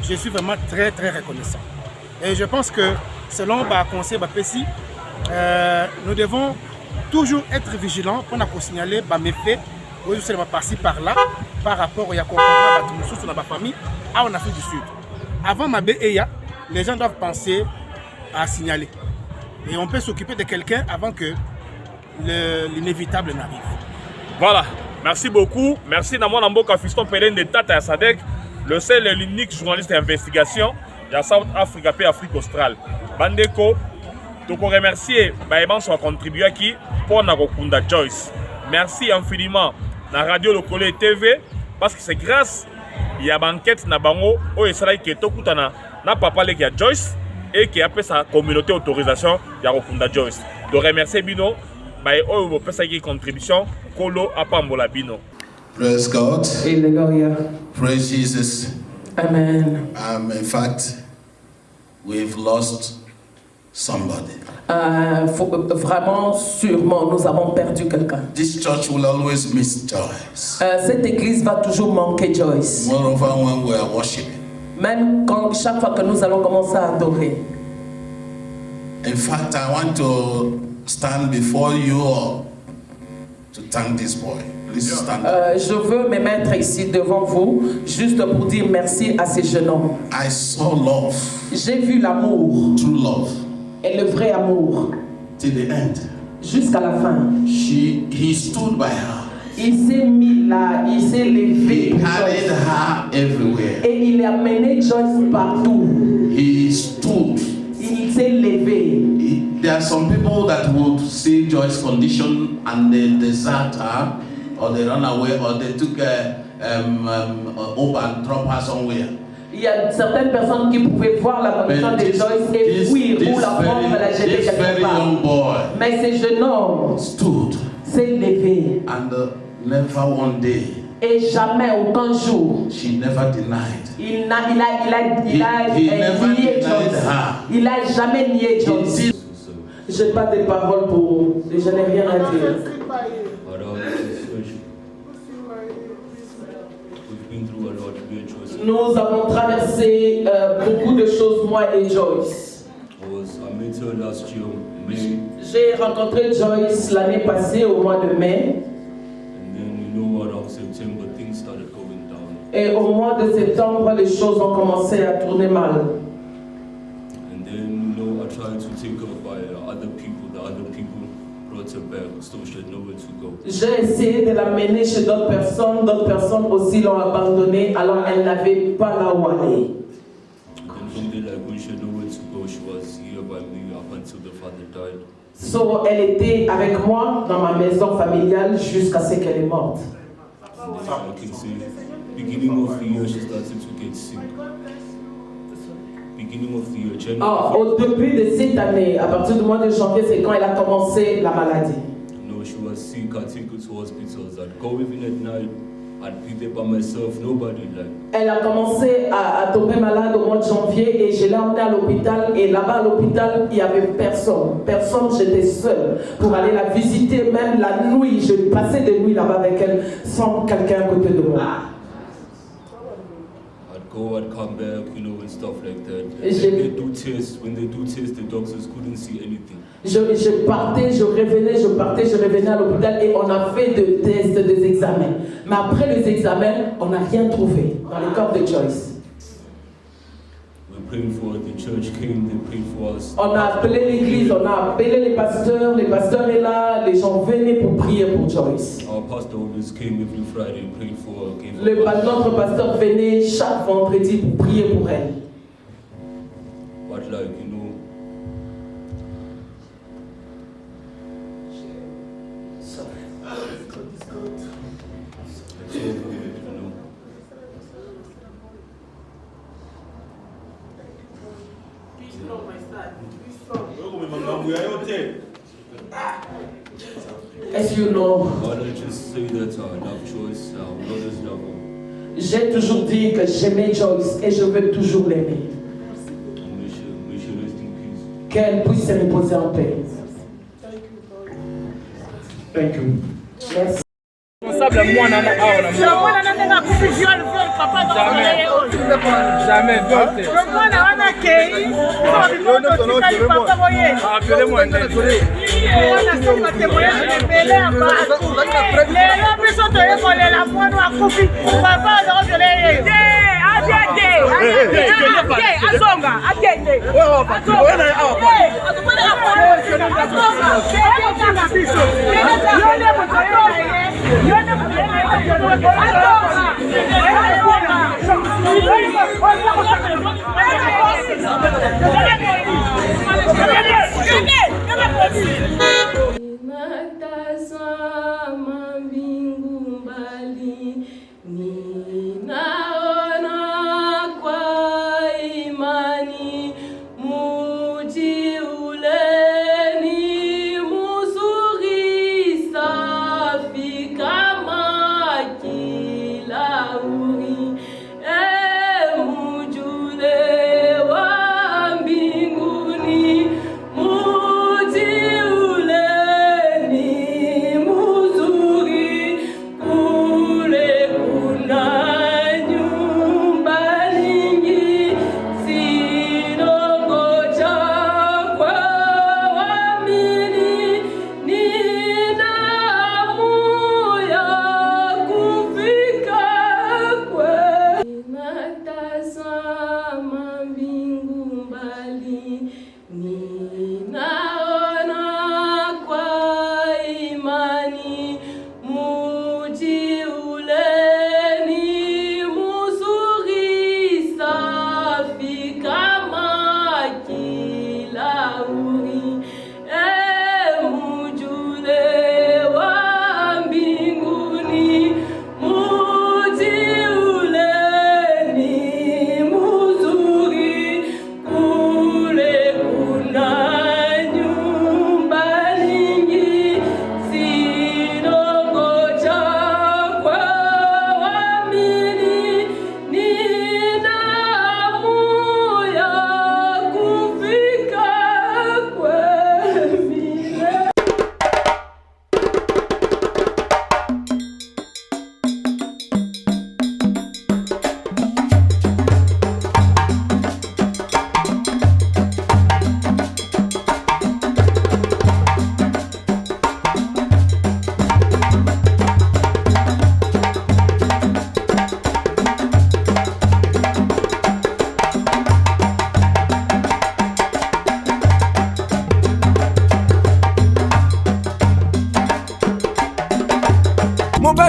Je suis vraiment très très reconnaissant. Et je pense que selon le conseil Pessi, nous devons toujours être vigilants pour nous signaler mes faits, par-ci par-là, par rapport à ma famille en Afrique du Sud. Avant ma BEA, les gens doivent penser à signaler. Et on peut s'occuper de quelqu'un avant que l'inévitable n'arrive. Voilà. Merci beaucoup. Merci Namon Namboka Fiston Pélène de Tata Sadek, le seul et l'unique journaliste d'investigation de South Africa et Afrique australe. Bandeko, donc on remercie Baïban soit contribué qui pour Nakokunda Joyce. Merci infiniment à Radio Lokole TV parce que c'est grâce il y a banquette na bango au Israël qui est tokutana na papa le qui a Joyce et qui a fait sa communauté autorisation de Nakokunda Joyce. Donc remercier Bino. Contribution Kolo Apambola Bino. Praise God. Hallelujah. Praise Jesus. Amen. In fact, we've lost somebody. Vraiment, sûrement, nous avons perdu quelqu'un. This church will always miss Joyce. Cette église va toujours manquer Joyce. Moreover, when we are worshiping. Même quand chaque fois que nous allons commencer à adorer. In fact, I want to stand before you all to thank this boy. Please stand. Je veux me mettre ici devant vous juste pour dire merci à ces jeunes hommes. I saw love. J'ai vu l'amour. True love. Et le vrai amour. Till the end. Jusqu'à la fin. He stood by her. Il s'est mis là, il s'est levé. He carried her everywhere. Et il a mené Joyce partout. He stood. Il s'est levé. There are some people that would see Joyce's condition and they desert her, or they run away, or they took Oba and drop her somewhere. Il y a certaines personnes qui pouvaient voir la condition de Joyce et fuir ou la prendre la jeter quelque part. Mais ce jeune homme s'est levé. And never one day. Et jamais aucun jour. She never denied. Il n'a jamais nié Joyce. Je n'ai pas de paroles pour vous. Je n'ai rien à dire. Nous avons traversé beaucoup de choses, moi et Joyce. J'ai rencontré Joyce l'année passée au mois de mai. Et au mois de septembre, les choses ont commencé à tourner mal. tried to take her by other people. The other people brought her back, so she had nowhere to go. J'ai essayé de l'amener chez d'autres personnes aussi l'ont abandonnée, alors elle n'avait pas là où aller. And from there, like when she had nowhere to go, she was here by me up until the father died. So, elle était avec moi dans ma maison familiale jusqu'à ce qu'elle est morte. And then I can say, beginning of the year, she started to get sick. Beginning of the year, January. Au début de cette année, à partir du mois de janvier, c'est quand elle a commencé la maladie. No, she was sick. I take her to hospitals. I'd go even at night. I'd be there by myself. Nobody like. Elle a commencé à tomber malade au mois de janvier et je l'ai emmenée à l'hôpital. Et là-bas à l'hôpital, il n'y avait personne. Personne, j'étais seule pour aller la visiter. Même la nuit, je passais des nuits là-bas avec elle sans quelqu'un à côté de moi. I'd come back, you know, and stuff like that. When they do tests, the doctors couldn't see anything. Je partais, je revenais à l'hôpital et on a fait des tests, des examens. Mais après les examens, on n'a rien trouvé dans le corps de Joyce. We prayed for her, the church came, they prayed for us. On a appelé l'église, on a appelé les pasteurs est là, les gens venaient pour prier pour Joyce. Our pastor always came every Friday and prayed for her. Notre pasteur venait chaque vendredi pour prier pour elle. But like, you know, As you know, j'ai toujours dit que j'aimais Joyce et je veux toujours l'aimer. Qu'elle puisse se reposer en paix. Thank you. Merci. Jamais, Natazama mbingu mbali, ninaona kwa imani muji ule ni mzuri safi kama kilauri, mujule wa mbingu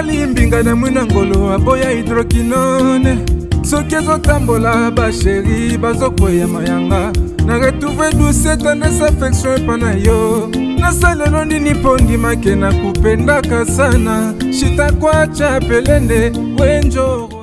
mobali mbinga na mwina ngolo aboya hydroquinone soki ezotambola basheri bazokwea mayanga na retrouve douce tendresse affection epa na yo nasalelo nini mpo ndimake na kupendaka sana shitakwacha pelende wenjoro